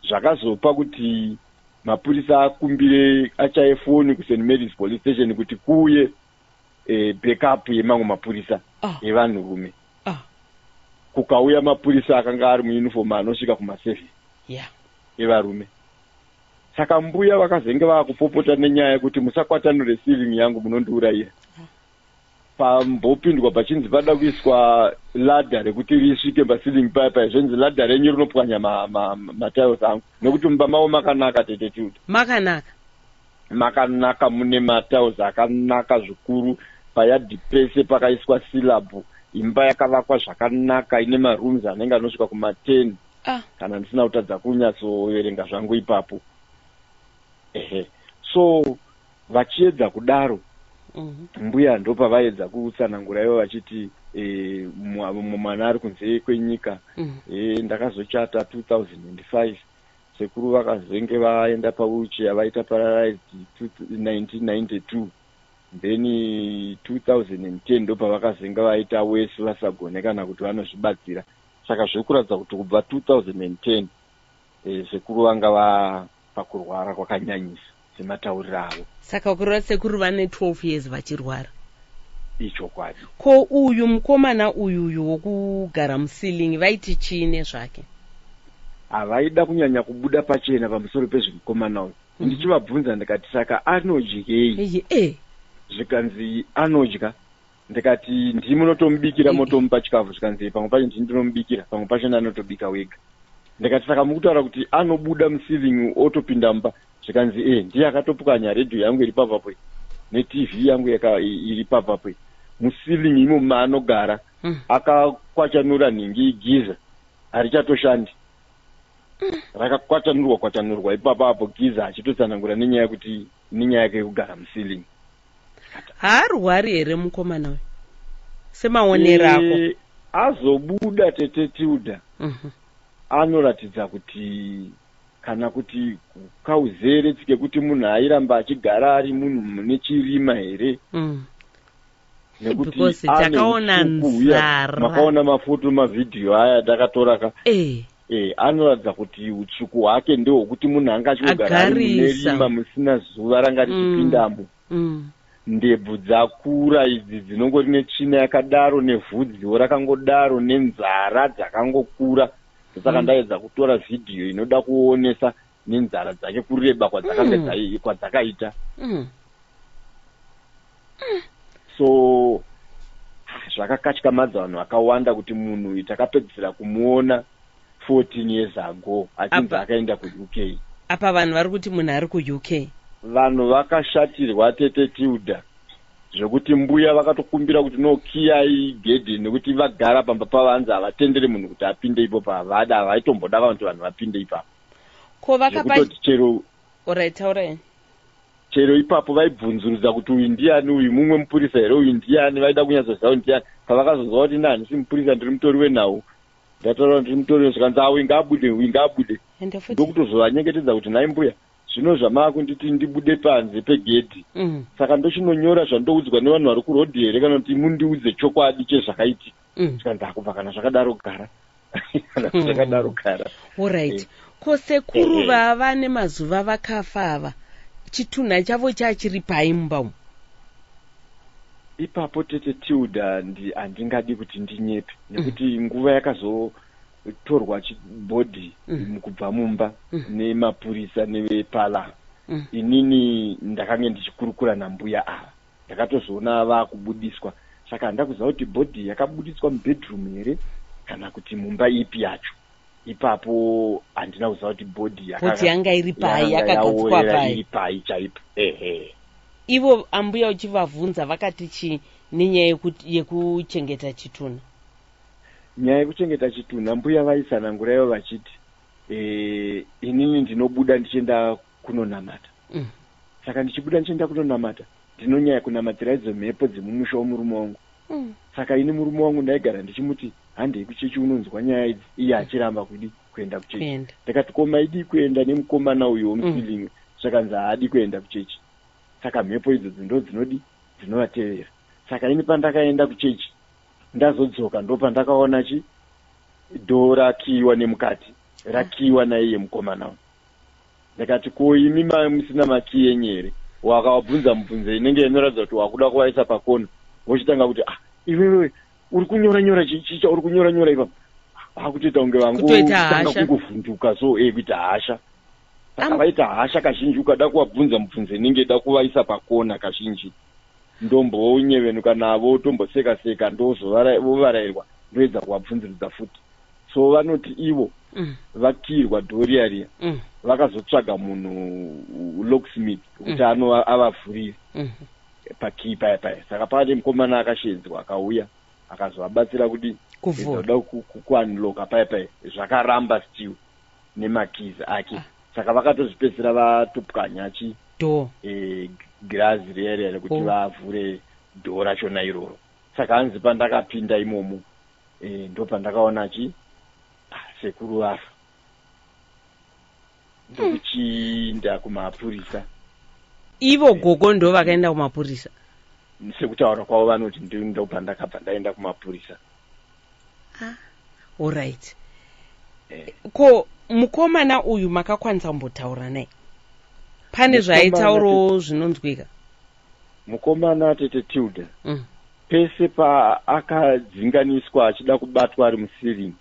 Zvakazopa kuti mapurisa akumbire achaye foni kuSt Mary's police station kuti kuye backup yemamwe mapurisa evanhurume. Kukauya mapurisa akanga ari muuniform anosvika kuma7 evarume. Saka mbuya vakazenge vakupopota nenyaya yekuti musakwatanure silingi yangu munondiurayira. Pambopindwa pachinzi pada kuiswa ladha rekuti risvike pasilingi paya zvenzi ladha renyu rinopwanya matiles angu nekuti mumba mavo makanaka. Tete Tilder makanaka, mune matiles akanaka zvikuru, payadhi pese pakaiswa silabu, imba yakavakwa zvakanaka ine marooms anenge anosvika kuma10 kana ndisina kutadza kunyatsoverenga zvangu ipapo. So vachiedza kudaro mbuya ndopa vaedza kutsanangura ivo vachiti mwana ari kunze kwenyika. Ndakazochata 2005. Sekuru vakazenge vaenda pauche vaita paralyzed 1992. Then 2010 ndopa vakazenge vaita wese vasagone kana kuti vanozvibatsira. Saka zvikuratidza kuti kubva 2010 sekuru vanga pakurwara kwakanyanyisa sematauriro avo. Saka kureva sekuru vane 12 years vachirwara. ichokwadi. Ko uyu mukomana uyu wokugara musilingi vaiti chine zvake? Avaida kunyanya kubuda pachena pamusoro pezvemukomana uyu. Ndichivabvunza ndikati saka anodyei? Zvikanzi anodya. Ndikati ndimunotomubikira motomupa chikafu, zvikanzi pamwe pacho ndindinomubikira, pamwe pacho anotobika wega. Ndikati saka mukutaura kuti anobuda musilingi otopinda mumba, zvikanzi ndiye akatopukanya redhiyo yangu iri papapo neTV yangu iri papapo musilingi imo maanogara, akakwachanura nhingi igiza harichatoshandi, rakakwatanurwa ipapo giza achitotsanangura nenyaya yekuti nenyaya yake yekugara musilingi. Haarwari here mukomana uyu semaonero ako? Azobuda Tete Tilder anoratidza kuti kana kuti kauzere tsike kuti munhu airamba achigara ari munhu mune chirima here, nekuti takaona nzara, makaona mafoto mavhidhiyo aya takatora anoratidza kuti utsvuku hwake ndehwokuti munhu anga achigara ari mune rima musina zuva ranga richipindamo. Ndebvu dzakura idzi dzinongori netsvina yakadaro nevhudziwo rakangodaro nenzara dzakangokura. Saka ndaedza kutora vhidhiyo inoda kuonesa nenzara dzake kureba kwadzakaita. So zvakakatyamadza vanhu vakawanda kuti munhu takapedzisira kumuona 14 years ago achinzi akaenda kuUK. Apa vanhu vari kuti munhu ari kuUK? Vanhu vakashatirwa Tete Tilder zvekuti mbuya vakatokumbira kuti nokiyai gedhe nekuti vagara pamba pavanzi havatendere munhu kuti apinde ipopo, havaitomboda kuti vanhu vapinde ipapo. Ko vakapati chero taurai. Chero ipapo vaibvunzurudza kuti uyu ndiani, uyu mumwe mupurisa here, uyu ndiani, vaida kunyatsoziva kuti ndiani. Pavakazozva kuti ndani si mupurisa, ndiri mutori wenhau, ndataura ndiri mutori wezvikanzi uyu ngaabude. Ndokutozovanyengetedza kuti nhai mbuya, zvino zvamava kunditi ndibude panze pegedhi, saka ndochinonyora zvandoudzwa nevanhu vari kurodhi here kana kuti mundiudze chokwadi chezvakaitika. Zvikanzi kubva kana zvakadaro gara. Zvakadaro gara. Alright. Ko sekuru vava nemazuva vakafa ava, chitunha chavo chachiri pai mumba umu? Ipapo Tete Tilder handingadi kuti ndinyepe, nekuti nguva yakazotorwa chibhodhi kubva mumba nemapurisa nevepala. Inini ndakange ndichikurukura nambuya ava, ndakatozoona vakubudiswa. Saka handida kuziva kuti bhodhi yakabudiswa mubedroom here kana kuti mumba ipi yacho. Ipapo handina kuziva kuti bhodhi yanga iri pai, yakagadzikwa pai, iri pai chaipo. Ivo ambuya uchivabvunza vakati chii nenyaya yekuchengeta chitunha? Nyaya yekuchengeta chitunha mbuya vaitsanangura ivo vachiti inini ndinobuda ndichienda kunonamata. Saka ndichibuda ndichienda kunonamata ndinonyanya kunamatira idzo mhepo dzemumusha womurume wangu. Saka ini murume wangu ndaigara ndichimuti handei kuchechi unonzwa nyaya idzi, iye achiramba kuenda kuchechi. Ndakati ko maidi kuenda nemukomana uyu womusilingi, zvakanzi haadi kuenda kuchechi. Saka mhepo idzodzo ndo dzinovatevera. Saka ini pandakaenda kuchechi ndazodzoka ndo pandakaona dhoo rakiiwa nemukati, rakiiwa naiye mukomana uyu. Ndakati ko imi musina makii enyere, wakavabvunza mubvunzo inenge inoratidza kuti wakuda kuvaisa pakona, wochitanga kuti iwewe uri kunyora chicha, uri kunyora ipapo. Akutoita kunge vangotanga kungovhunduka so kuita hasha. Saka vaita hasha kazhinji, ukada kuvabvunza mubvunzo inenge ida kuvaisa pakona kazhinji, ndombonyevenuka navo tomboseka-seka, ndozovarayirwa ndoedza kuvabvunziridza futi. So vanoti ivo vakirwa dhori riya vakazotsvaga munhu locksmith kuti avavhurire pakii paya. Saka pane mukomana akashedzwa akauya akazovabatsira kuti zoda kuanloka paya zvakaramba still nemakizi ake. Saka vakatozvipedzisira vatopwanya girazi riya rekuti vavhure dhoo rachona iroro. Saka hanzi pandakapinda imomo ndo pandakaona sekuru vafa, ndokuchiinda kumapurisa. Ivo gogo ndo vakaenda kumapurisa? Sekutaura kwavo vanoti ndo pandakabva ndaenda kumapurisa. Alright. Ko mukomana uyu makakwanisa kumbotaura naye? Pane zvaaitaurawo zvinonzwika? Mukomana Tete Tilder pese paakadzinganiswa achida kubatwa ari musiringi,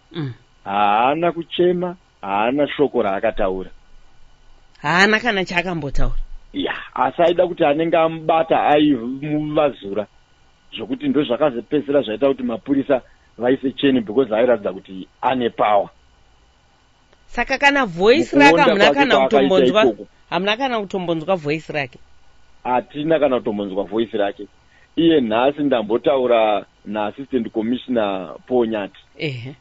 haana kuchema, haana shoko raakataura, haana kana chaakambotaura. ya asi aida kuti anenge amubata aimuvazura, zvokuti ndo zvakazopedzisira zvaita kuti mapurisa vaise cheni because airatidza kuti ane power. Saka kana voice rake hamuna kana kutombonzwa voice rake? Hatina kana kutombonzwa voice rake. Iye nhasi ndambotaura naassistant commissioner Ponyati,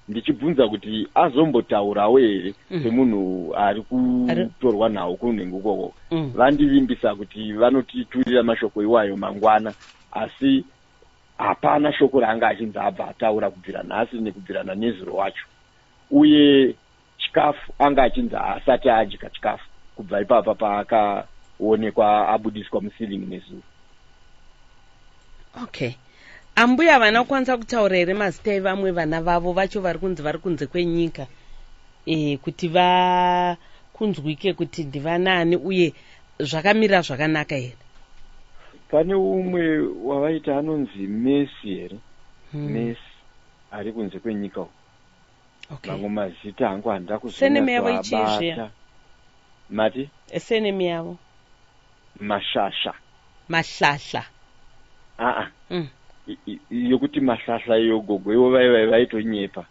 ndichibvunza kuti azombotaurawo here semunhu ari kutorwa nawo kunenge ukoko. Vandivimbisa kuti vanotiturira mashoko iwayo mangwana, asi hapana shoko raanga achinzi abva ataura kubvira nhasi nekubvira nanezuro wacho. Uye chikafu anga achinzi haasati adya chikafu kubva ipapa paakaonekwa abudiswa musiringi nezuro. Okay. Ambuya havana kukwanisa kutaura here mazita evamwe vana vavo vacho vari kunzi vari kunze kwenyika, kuti vakunzwike kuti ndivanani uye zvakamira zvakanaka here? Pane umwe wavaita anonzi Messi here, Messi ari kunze kwenyika uko. Mamwe mazita hangu handida kuzvinabata. Mati? Senemi yavo? Mashasha. Mashasha. Yokuti mashasha iyo gogo ivo vaitonyepa.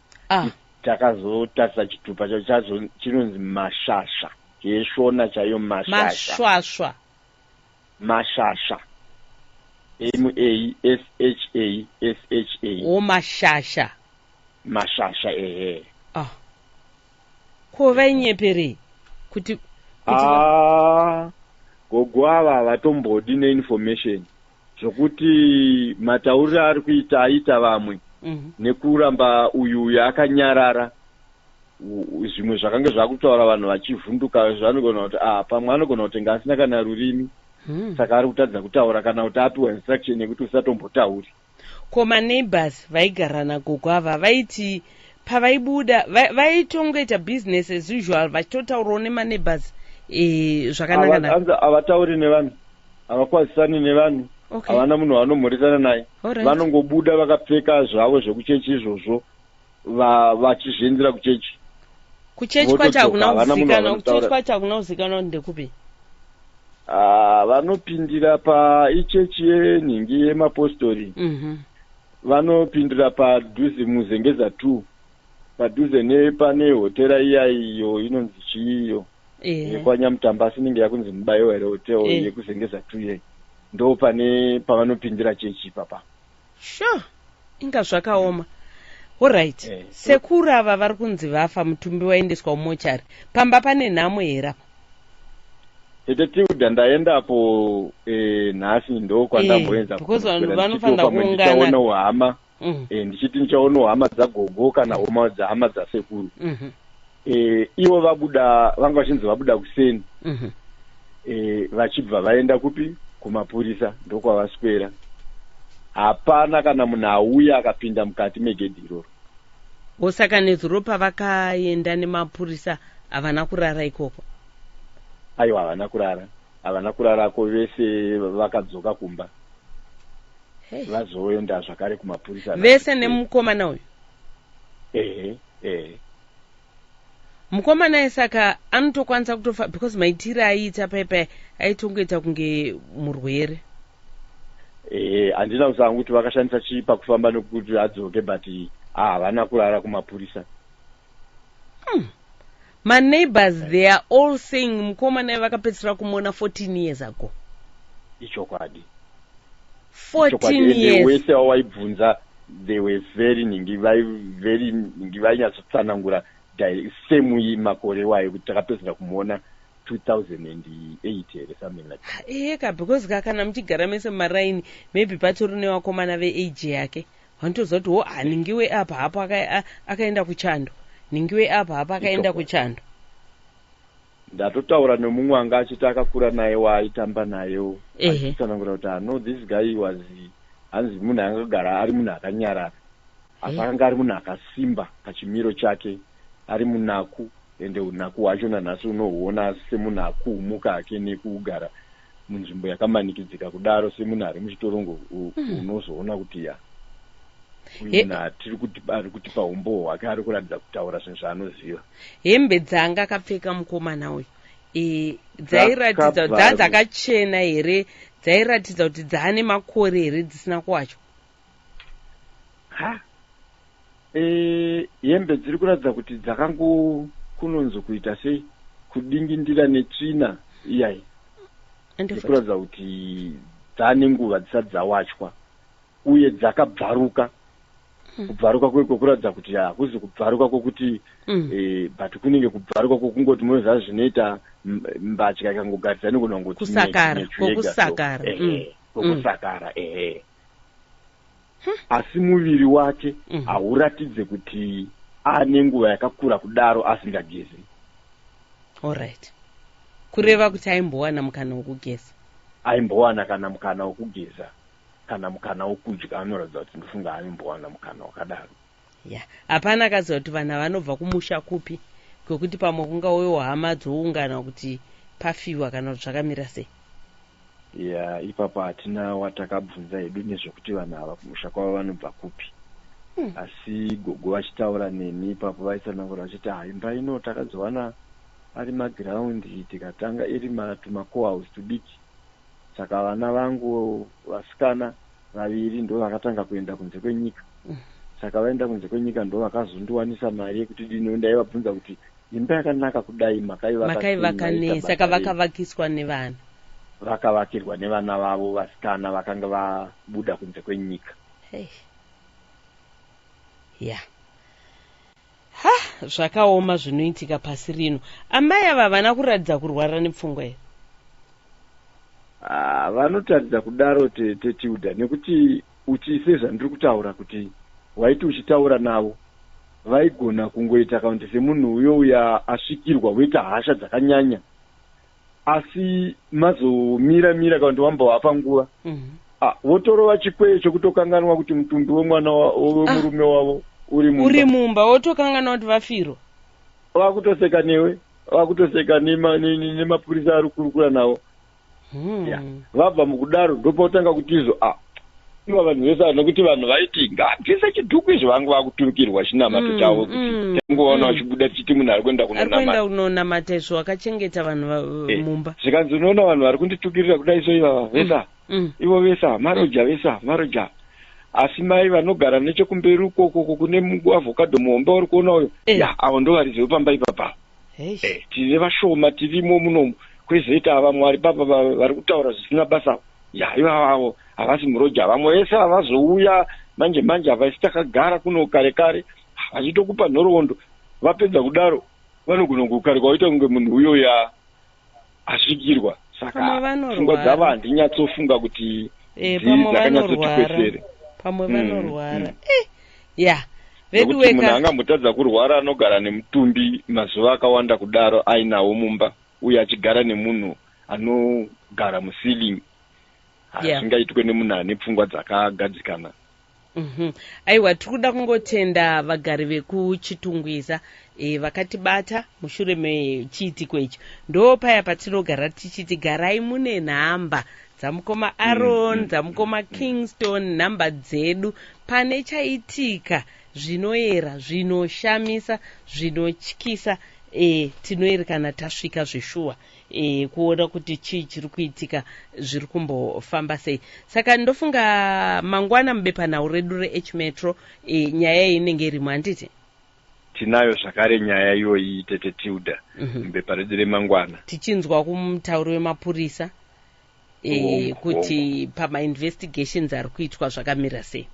Takazotarisa chitupa chacho chinonzi mashasha. Cheshona chaiyo mashasha. Mashwashwa. Mashasha. MASHASHA. O mashasha. Mashasha Ko vainyepere kuti gogo ava havatombodi neinformation zvokuti matauriro ari kuita aita vamwe nekuramba uyu akanyarara. Zvimwe zvakanga zvakutaura vanhu vachivhunduka zvanogona kuti pamwe anogona kutenga asina kana rurimi, saka ari kutadza kutaura kana kuti apiwa instruction yekuti usatombotauri. Ko maneighbors vaigara nagogo ava vaiti pavaibuda vaitongoita business as usual vachitotaurawo nemaneighbors zvakanaka? Havatauri nevanhu, havakwazisani nevanhu, havana munhu vanomhoresana naye. Vanongobuda vakapfeka zvavo zvekuchechi izvozvo vachizviendera kuchechi. Kuchechi kwacho hakuna kuzikanwa, kuchechi kwacho hakuna kuzikanwa ndekupi? Vanopindira paichechi yenhingi yemapostori. Vanopindira padhuze muzengeza 2 padhuze nepane hotera iya iyo inonzi chiiyo yekwanyamutambasi inenge yakunzi mubayo here hotel yekuzengeza 2 ye ndo pavanopindira chechi papa. Sure, inga zvakaoma. Alright. Sekuru ava vari kunzi vafa, mutumbi waendeswa mumochari. Pamba pane nhamo here apa? Tete Tilder ndaendapo nhasi ndo kwandamboenza because vanhu vanofanira kuungana uhama ndichiti ndichaona hama dzagogo kana hama dzasekuru. Ivo vabuda vanga vachinzi vabuda kuseni vachibva vaenda kupi kumapurisa ndokwavaswera. Hapana kana munhu auya akapinda mukati megedhi iroro. Osaka nezuro pavakaenda nemapurisa havana kurara ikoko? Aiwa, havana kurarako, vese vakadzoka kumba. Vazoenda zvakare kumapurisa. Vese nemukomana uyu? Mukomana saka anotokwanisa kutofa because maitiro aiita paipai aitongoita kunge murwere. Handina kuzanga kuti vakashandisa chii pakufamba nekuti adzoke, but havana kurara kumapurisa. My neighbors, they are all saying mukomana vakapedzisira kumuona 14 years ago. Ichokwadi. 14 years. Wese waibvunza, they were very ningi vainyatsanangura same makore wayo kuti takapedzisira kumuona 2008 here something like that. Eka because kana muchigara mese maraini maybe patori nevakomana veage yake vanotozva kuti ningiwe apa hapo akaenda kuchando, ningiwe apa hapa akaenda kuchando. Ndatotaura nemumwe anga achiti akakura naye waaitamba nayewo achitsanangura kuti no, this guy was hanzi munhu angagara ari munhu akanyarara, asi akanga ari munhu akasimba pachimiro chake, ari munaku, ende unaku hwacho nanhasi unohuona semunhu akuumuka ake nekugara munzvimbo yakamanikidzika kudaro semunhu ari muchitorongo unozoona kuti kuina tiri kuti paumbo hwake ari kuratidza kutaura zvinhu zvaanoziva. Hembe dzanga akapfeka mukomana uyu dzayiratidza kuti dzakachena here, dzayiratidza kuti dzaane makore here dzisina kuwachwa? Hembe dziri kuratidza kuti kunonzo kuita sei kudingindira netsvina iyayi, dziri kuratidza kuti dzaane nguva dzisati dzawachwa uye dzakabvaruka. Kubvaruka kweko kuratidza kuti hakuzi kubvaruka kwokuti but kunenge kubvaruka kwokungoti moza zvinoita mbatya ikangogaridza nogona ngoti kokusakara. Asi muviri wake hauratidze kuti ane nguva yakakura kudaro asingagezi. Alright, kureva kuti aimbowana mukana wokugeza? Aimbowana kana mukana wokugeza kana mukana wokudya, anoratidza kuti ndofunga aimbowana mukana wakadaro. Hapana akaziva kuti vanhu vanobva kumusha kupi, kwekuti pamwe kungauyewo hama dzoungana kuti pafiwa kana kuti zvakamira sei? Ipapo hatina watakabvunza hedu nezvekuti vanhu ava kumusha kwavo vanobva kupi. Asi gogo vachitaura neni ipapo vaitsanangura vachiti imba ino takazowana ari magiraundi tikatanga iri tumacohouse tudiki. Saka vana vangu vasikana vaviri ndo vakatanga kuenda kunze kwenyika. Saka vaenda kunze kwenyika ndo vakazondiwanisa mari yekuti dino ndaivabvunza kuti imba yakanaka kudai makaivaka nei? Saka vakavakiswa nevana? Vakavakirwa nevana vavo vasikana vakanga vabuda kunze kwenyika. Zvakaoma zvinoitika pasi rino. Amai ava havana kuratidza kurwara nepfungwa here? Vanotaridza kudaro Tete Tilder, nekuti sezvandiri kutaura kuti waiti uchitaura navo vaigona kungoita kaunti semunhu uya asvikirwa woita hasha dzakanyanya, asi mazomira kaunti wamba wapa nguva votorova chikweyo chokutokanganwa kuti mutumbi wemwana wemurume wavo uri mumba, wotokanganwa kuti vafirwa. Vakutoseka newe, vakutoseka nemapurisa ari kurukura navo. Vabva mukudaro ndopotanga kuti iva vanhu vese, nekuti vanhu vaiti ngabvise chidhuku izvo vangu vakuturukirwa chinamato chavo kuti tengoona vachibuda tichiti munhu ari kuenda kunonamata izvo akachengeta vanhu mumba. Zvikanzi unoona vanhu vari kunditukirira kudai so ivava vesa ivo vesa maroja. Asi mai vanogara nechekumberi ukoko kune avhokadho muhomba uri kuona uyo avo ndo varizivo pamba ipapa. Tine vashoma tirimo munomu, kwezoita vamwe vari papa vari kutaura zvisina basa. Ivavo havasi muroja, vamwe vese havazouya manje havaisi takagara kuno kare vachitokupa nhoroondo. Vapedza kudaro vanogona kukarekwa waita kunge munhu uyo asvikirwa. Saka pfungwa dzavo handinyatsofunga kuti dzakanyatsotikwesere. Pamwe vanorwara. Nekuti munhu angambotadza kurwara anogara nemutumbi mazuva akawanda kudaro ainawo mumba, uye achigara nemunhu anogara musilingi. Hazingaitwe nemunhu ane pfungwa dzakagadzikana. Aiwa, tiri kuda kungotenda vagari vekuchitungwiza vakatibata mushure mechiitiko ichi. Ndo paya patinogara tichiti garai mune nhamba dzamukoma Aaron, dzamukoma Kingston, nhamba dzedu pane chaitika zvinoyera, zvinoshamisa, zvinotyisa. Tinoerekana tasvika zvishuwa kuona kuti chii chiri kuitika, zviri kumbofamba sei. Saka ndofunga mangwana mubepanhau redu reH Metro nyaya iyi inenge irimo, handiti? Tinayo zvakare nyaya iyoyi Tete Tilder mubepa redu remangwana, tichinzwa kumutauri wemapurisa kuti pamainvestigations ari kuitwa zvakamira sei.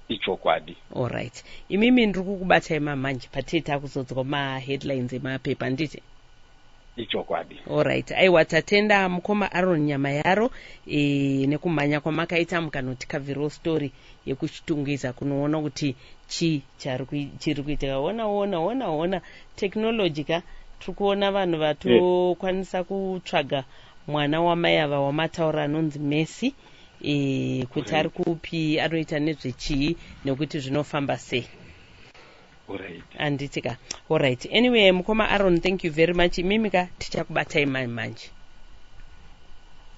Ichokwadi. Alright, imimi ndiri kukubatai mamanje patete akuzodzwa maheadlines emapepa, nditi? Ichokwadi. Alright, aiwa, tatenda mukoma Aaron nyama yaro nekumhanya kwamakaita mukanotikavhirawo story yekuchitungwiza kunoona kuti chiri kuitika. Ona technology ka tiri kuona vanhu vatokwanisa kutsvaga mwana wamai ava wamataura anonzi Messi kuti ari kupi, anoita nezvechii, nekuti zvinofamba sei. Anditika. Alright, anyway mukoma Aaron, thank you very much. Imimika tichakubatai manje.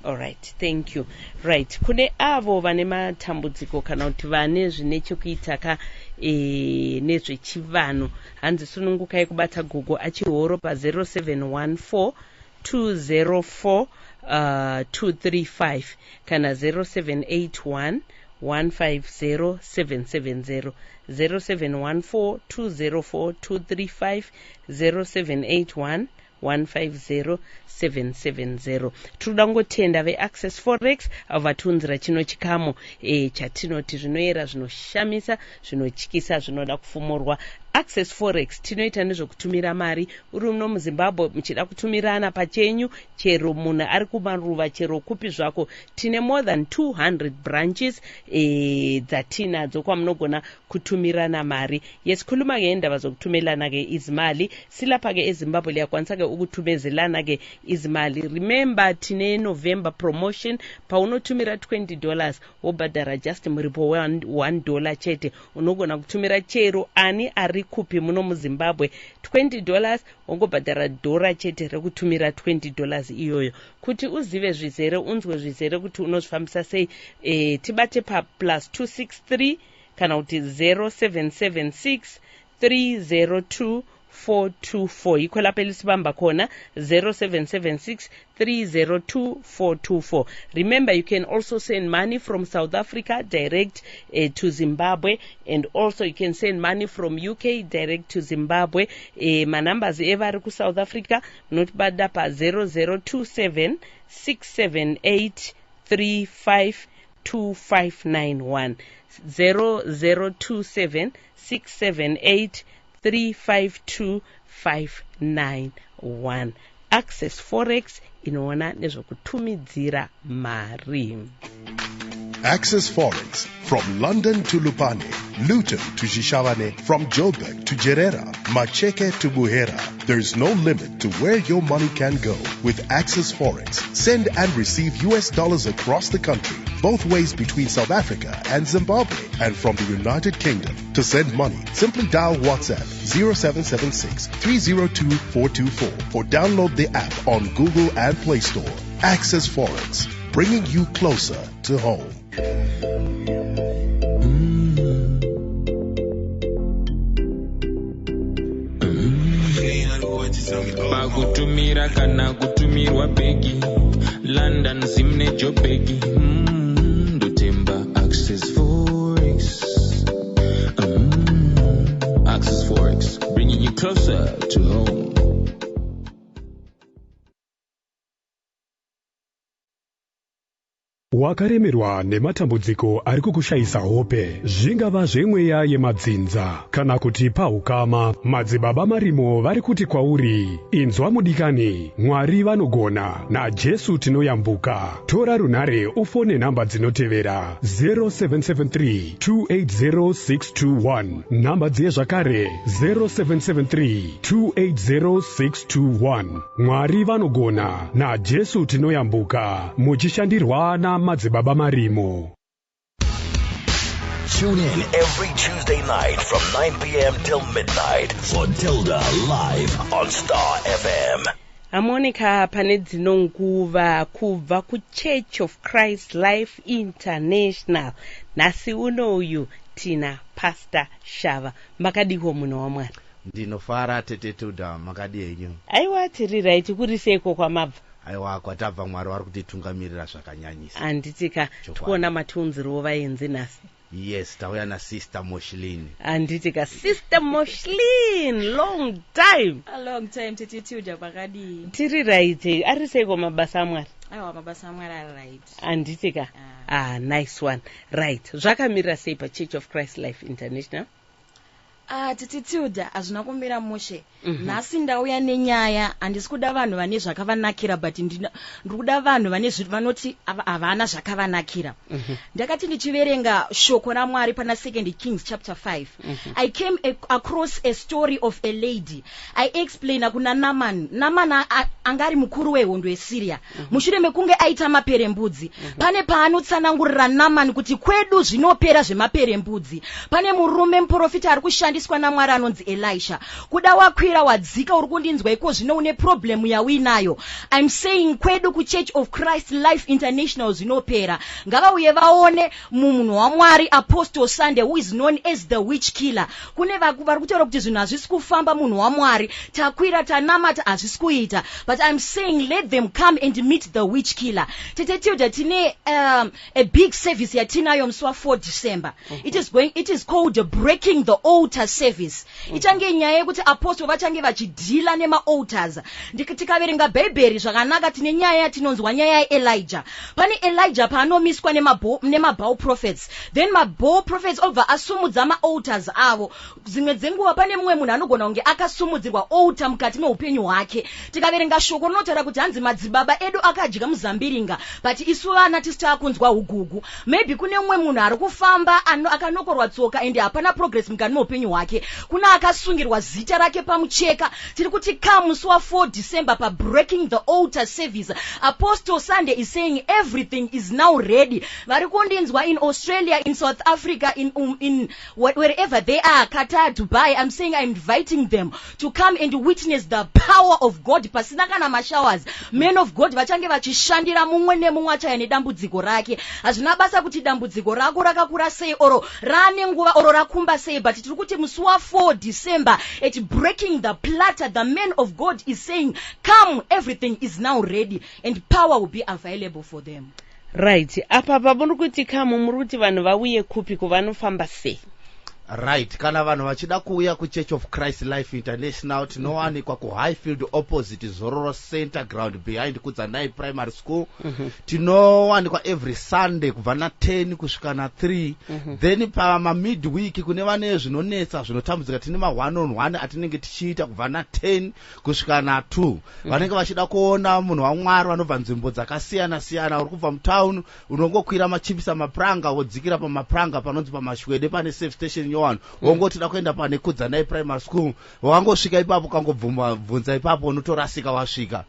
Alright, thank you. Right, kune avo vane matambudziko kana kuti vane zvine chekuita nezvechivanhu, hanzi sunungukai kubata gogo achihoro pa 0714 204 235 kana 0781 150 770 0714 204 235 0781 150 770. Tinoda ngotenda veAccess Forex avatunzira chino chikamu chatinoti zvinoera, zvinoshamisa, zvinotyisa, zvinoda kufumurwa. Access Forex tinoita nezvokutumira mari uri muno muZimbabwe muchida kutumirana pachenyu, chero munhu ari kumaruva, chero kupi zvako. Tine more than 200 branches dzatinadzo kwamunogona kutumirana mari. Yes, khuluma ngendaba zokutumelana ke izimali silapha ke eZimbabwe liyakwanisa ke ukutumezelana ke izimali. Remember tine November promotion paunotumira $20 wobhadhara just muripo $1 chete. Unogona kutumira chero ani ari kupi muno muZimbabwe $20 wongobhadhara $1 chete rekutumira $20 iyoyo. Kuti uzive zvizere, unzwe zvizere kuti unozvifambisa sei, tibate pa +263 kana kuti 0776 302 424 iko lapha elisibamba khona 0776 302 424. Remember, you can also send money from South Africa direct to Zimbabwe, and also you can send money from UK direct to Zimbabwe. My numbers ever ku South Africa not bada pa 0027 678 352591 0027 678 352591. Access Forex inoona nezvokutumidzira mari. Access Forex, from London to Lupane, Luton to Shishavane, from Joburg to Jerera, Macheke to Buhera. There is no limit to where your money can go with Access Forex. Send and receive US dollars across the country, both ways between South Africa and Zimbabwe, and from the United Kingdom. To send money, simply dial WhatsApp 0776 302 424 or download the app on Google and Play Store. Access Forex, bringing you closer to home. Pakutumira kana kutumirwa begi London simne jobegi ndotemba Access Forex. Access Forex, bringing you closer to home. Wakaremerwa nematambudziko ari kukushayisa hope, zvingava zvemweya yemadzinza kana kuti paukama. Madzibaba marimo vari kuti kwauri, inzwa mudikani, Mwari vanogona, naJesu tinoyambuka. Tora runhare ufone namba dzinotevera 0773 280 621, namba dziye zvakare 0773 280 621. Mwari vanogona, naJesu tinoyambuka, muchishandirwa na madzibaba marimo. Tune in every Tuesday night from 9 p.m. till midnight for Tilder live on Star FM. Amonika pane dzino nguva kubva ku Church of Christ Life International. Nasi unoyu tina Pastor Shava. Makadiho muno wa Mwari. Ndinofara Tete Tilder, makadi enyu. Aiwa tiri right kuri seko kwa mabva. Aiwa kwatabva Mwari vari kutitungamirira zvakanyanyisa. Anditika tuona matunziro vaenzi nasi. Yes, tauya na Sister Moshlin. Anditika Sister Moshlin, long time. A long time Tete Tilder makadi. Tiri right ari seko mabasa amwari. Aiwa mabasa amwari ari right. Anditika. Nice one. Right. Zvakamira sei pa Church of Christ Life International? Tete Tilder azvina kumira mushe. Nhasi ndauya nenyaya, handisi kuda vanhu vane zvakavanakira, but ndikuda vanhu vane vanoti havana zvakavanakira. Ndakati ndichiverenga shoko raMwari pana 2 Kings chapter 5. I came across a story of a lady. I explained kuna Naman. Naman angari mukuru wehondo yeSyria. Mushure mekunge aita maperembudzi. Pane paanotsanangurira Naman kuti kwedu zvinopera zvemaperembudzi. Pane murume muprofita ari kushandiswa naMwari anonzi Elisha. Kuda wakwira wakakwira wadzika uri kundinzwa iko zvino une problem yauinayo. I'm saying kwedu kuchurch of Christ Life International zvinopera. Ngavauye vaone munhu waMwari Apostle Sunday who is known as the witch killer. Kune vari kutaura kuti zvinhu hazvisi kufamba munhu waMwari, takwira tanamata hazvisi kuita. But I'm saying let them come and meet the witch killer. Tete Tilder tine a big service yatinayo musi wa4 December. It is called breaking the altar service. Ichange nyaya yekuti apostle vachange vachidhila nema-altars. Tikaverenga bhaibheri zvakanaka tine nyaya yatinonzwa nyaya yaElijah. Pane Elijah paanomiswa nema-Baal prophets. Then ma-Baal prophets obva asumudza ma-altars avo. Dzimwe dzenguva pane mumwe munhu anogona kunge akasumudzirwa altar mukati meupenyu hwake. Tikaverenga shoko rinotaura kuti hanzi madzibaba edu akadya muzambiringa, but isu vana tisi takunzwa ugugu. Maybe kune mumwe munhu ari kufamba akanokorwa tsoka ende hapana progress mukati meupenyu hwake. Kuna akasungirwa zita rake pamucheka. Tiri kuti come musi wa4 December pa breaking the altar service. Apostle Sunday is saying everything is now ready. Vari kundinzwa in Australia, in South Africa, in wherever they are, Qatar, Dubai, I'm saying I'm inviting them to come and witness the power of God. Pasina kana mashowers, men of God vachange vachishandira mumwe nemumwe achaya nedambudziko rake. Hazvina basa kuti dambudziko rako rakakura sei oro rane nguva oro rakumba sei, but tiri kuti musi wa4 December at breaking the platter, the man of God is saying come, everything is now ready and power will be available for them. Right. Apa paburi kuti kama muri kuti vanhu vauye kupi kuvanofamba sei? Right, kana vanhu vachida kuuya ku Church of Christ Life International tinowanikwa ku Highfield opposite Zororo Center ground behind Kudzanai Primary School. Tinowanikwa every Sunday kubva na10 kusvika na3. Then pama midweek kune vane zvinonetsa zvinotambudzika tine ma one on one atinenge tichiita kubva na10 kusvika na2. Vanenge vachida kuona munhu waMwari vanobva nzvimbo dzakasiyana siyana, uri kubva mutown unongokwira machipisa mapranga wodzikira pamapranga panonzi pamashwede pane safe station Yohana, wongotida kuenda pane Kudzanai Primary School, wangosvika ipapo kangobvunza ipapo unotorasika wasvika.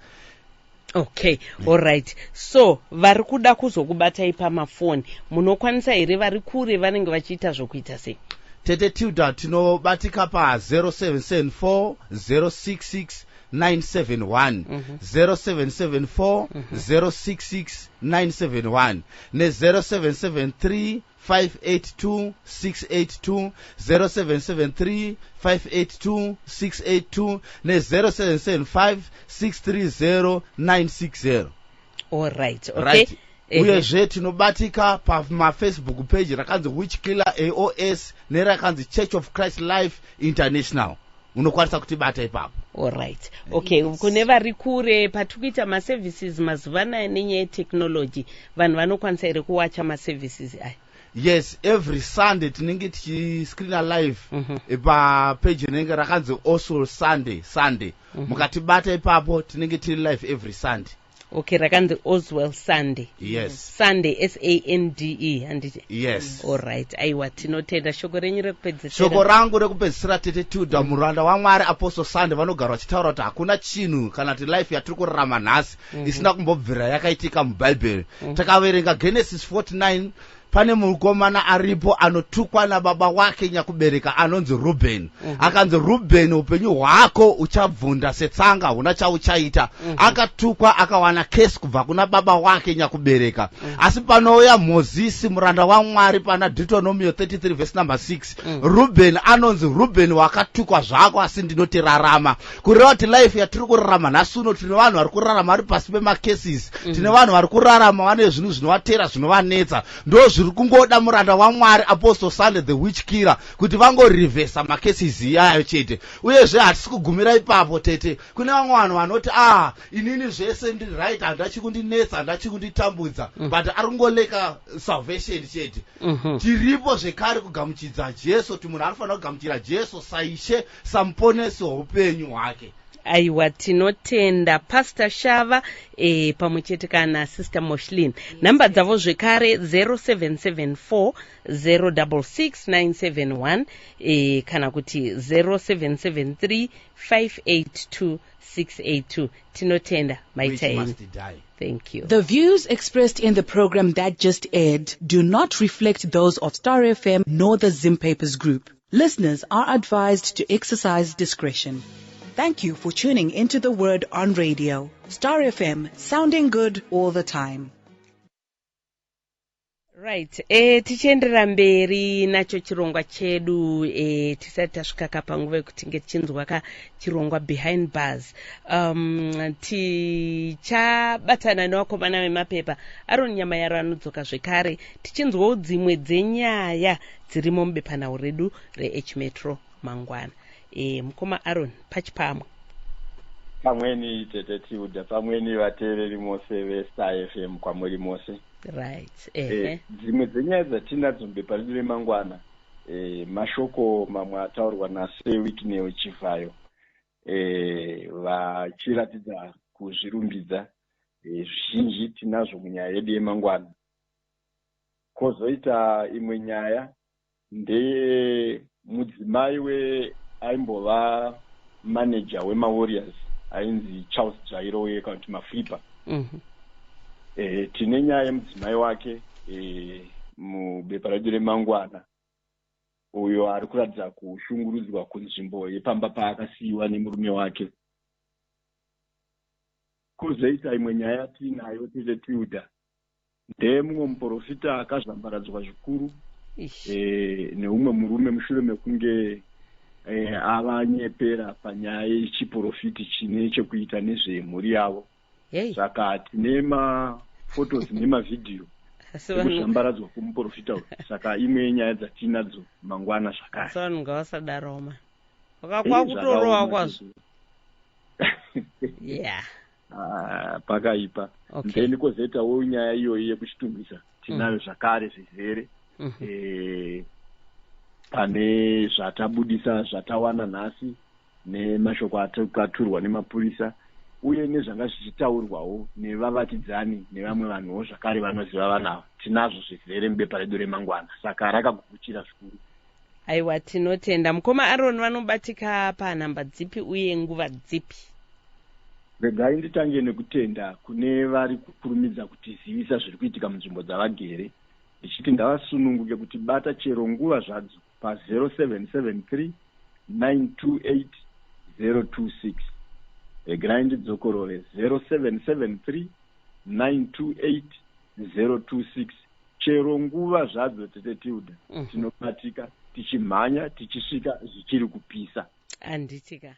Okay, all right. So vari kuda kuzokubatai pamafoni munokwanisa here vari kure vanenge vachiita zvokuita sei? Tete Tilder tinobatika pa 0774 066 971 0774 066 971 ne 0773 582 682 0773 582 682 ne 0775 630 960. All right, okay. Right. Uyezve tinobatika pamafacebook page rakanzi Witch Killer AOS nerakanzi Church of Christ Life International. Unokwanisa kutibata ipapo. All right. Okay, kune vari kure patikuita maservices mazuvana nenyaya yetechnology, vanhu vanokwanisa here kuwacha maservices aya? Yes, every Sunday tinenge tichiscreena live pa page inenge rakanzi also Sunday. Mukatibata ipapo tinenge tiri live every Sunday. Okay, rakanzi Oswell Sunday. Yes. Sunday SANDE handiti. Yes. All right. Aiwa tinotenda shoko renyu rekupedzisira. Shoko rangu rekupedzisira Tete Tilder muranda waMwari Apostle Sunday vanogara vachitaura kuti hakuna chinhu kana kuti life yatiri kurarama nhasi isina kumbobvira yakaitika muBhaibheri. Takaverenga Genesis 49. Pane mukomana aripo anotukwa nababa wake nyakubereka anonzi Reuben. Akanzi Reuben, upenyu hwako uchabvunda setsanga, huna chauchaita. Akatukwa akawana kesi kubva kuna baba wake nyakubereka. Asi panouya Mozisi muranda waMwari pana Deuteronomy 33 verse number 6. Reuben anonzi Reuben wakatukwa zvako asi ndinotirarama. Kureva kuti life yatiri kurarama nhasi uno tine vanhu vari kurarama vari pasi pemacases. Tine vanhu vari kurarama vane zvinhu zvinovatera zvinovanetsa. Ndo kungoda muranda waMwari Apostle Sunday the witch killer kuti vangorivhesa macases iyayo chete. Uyezve hatisi kugumira ipapo Tete. Kune vamwe vanhu vanoti inini zvese ndiri right, handachi kundinetsa, handachi kunditambudza, but ari kungoleka salvation chete. Tiripo zvekare kugamuchidza Jesu, kuti munhu anofanira kugamuchira Jesu saishe samuponesi weupenyu hwake. Aiwa tinotenda Pastor Shava pamwechete kana Sister Moshlin. Namba dzavo zvekare 0774 066 971 kana kuti 0773 582 682. Tinotenda maitaini. Thank you. The views expressed in the program that just aired do not reflect those of Star FM nor the Zim Papers Group. Listeners are advised to exercise discretion. Thank you for tuning into the Word on Radio. Star FM, sounding good all the time. Right, tichienderera mberi nacho chirongwa chedu tisati tasvika kapanguva yekuti tichinzwa chirongwa behind bars. Tichabatana nevakomana vemapepa Aaron nyama yaro anodzoka zvekare tichinzwawo dzimwe dzenyaya dzirimo mubepanhau redu reH Metro mangwana. Mukoma Aaron pachipamwe. Pamweni Tete Tilder, pamweni vateereri mose veStar FM kwamuri mose. Right. Dzimwe dzenyaya dzatinadzo mubepa redu remangwana, mashoko mamwe ataurwa naSewiki newechivayo, vachiratidza kuzvirumbidza. Zvizhinji tinazvo munyaya yedu yemangwana. Kozoita imwe nyaya ndeye mudzimai aimbova manager wemaWarriors ainzi Charles Jairo kana kuti Maflipa. Tine nyaya yemudzimai wake mubepa redu remangwana, uyo ari kuratidza kushungurudzwa kunzvimbo yepamba paakasiyiwa nemurume wake. Kozoita imwe nyaya tinayo Tete Tilder ndemumwe muprofita akazvambaradzwa zvikuru neumwe murume mushure mekunge avanyepera panyaya yechiprofiti chine chekuita nezvemhuri yavo. Saka tine mafotos nemavidhiyo ekuzvambaradzwa kwomuprofita uyu. Saka imwe yenyaya dzatinadzo mangwana zvakare. Vanhu ngavasadaroma kwakutorowa kwazvo. Pakaipa. Then kozoitawo nyaya iyoyi yekuchitumbisa tinayo zvakare zvizere. Pane zvatabudisa zvatawana nhasi nemashoko akaturwa nemapurisa uye nezvanga zvichitaurwawo nevavatidzani nevamwe vanhuwo zvakare vanoziva vanavo. Tinazvo zvizere mubepa redu remangwana, saka rakagukuchira zvikuru. Aiwa, tinotenda. Mukoma Aaron vanobatika panhamba dzipi uye nguva dzipi? Regai nditange nekutenda kune vari kukurumidza kutizivisa zviri kuitika munzvimbo dzavagere, ndichiti ngavasununguke kuti bata chero nguva zvadzo pa0773 928 026. Regai ndidzokorore 0773 928 026. Chero nguva zvadzo Tete Tilder tinobatika tichimhanya tichisvika zvichiri kupisa. Anditika.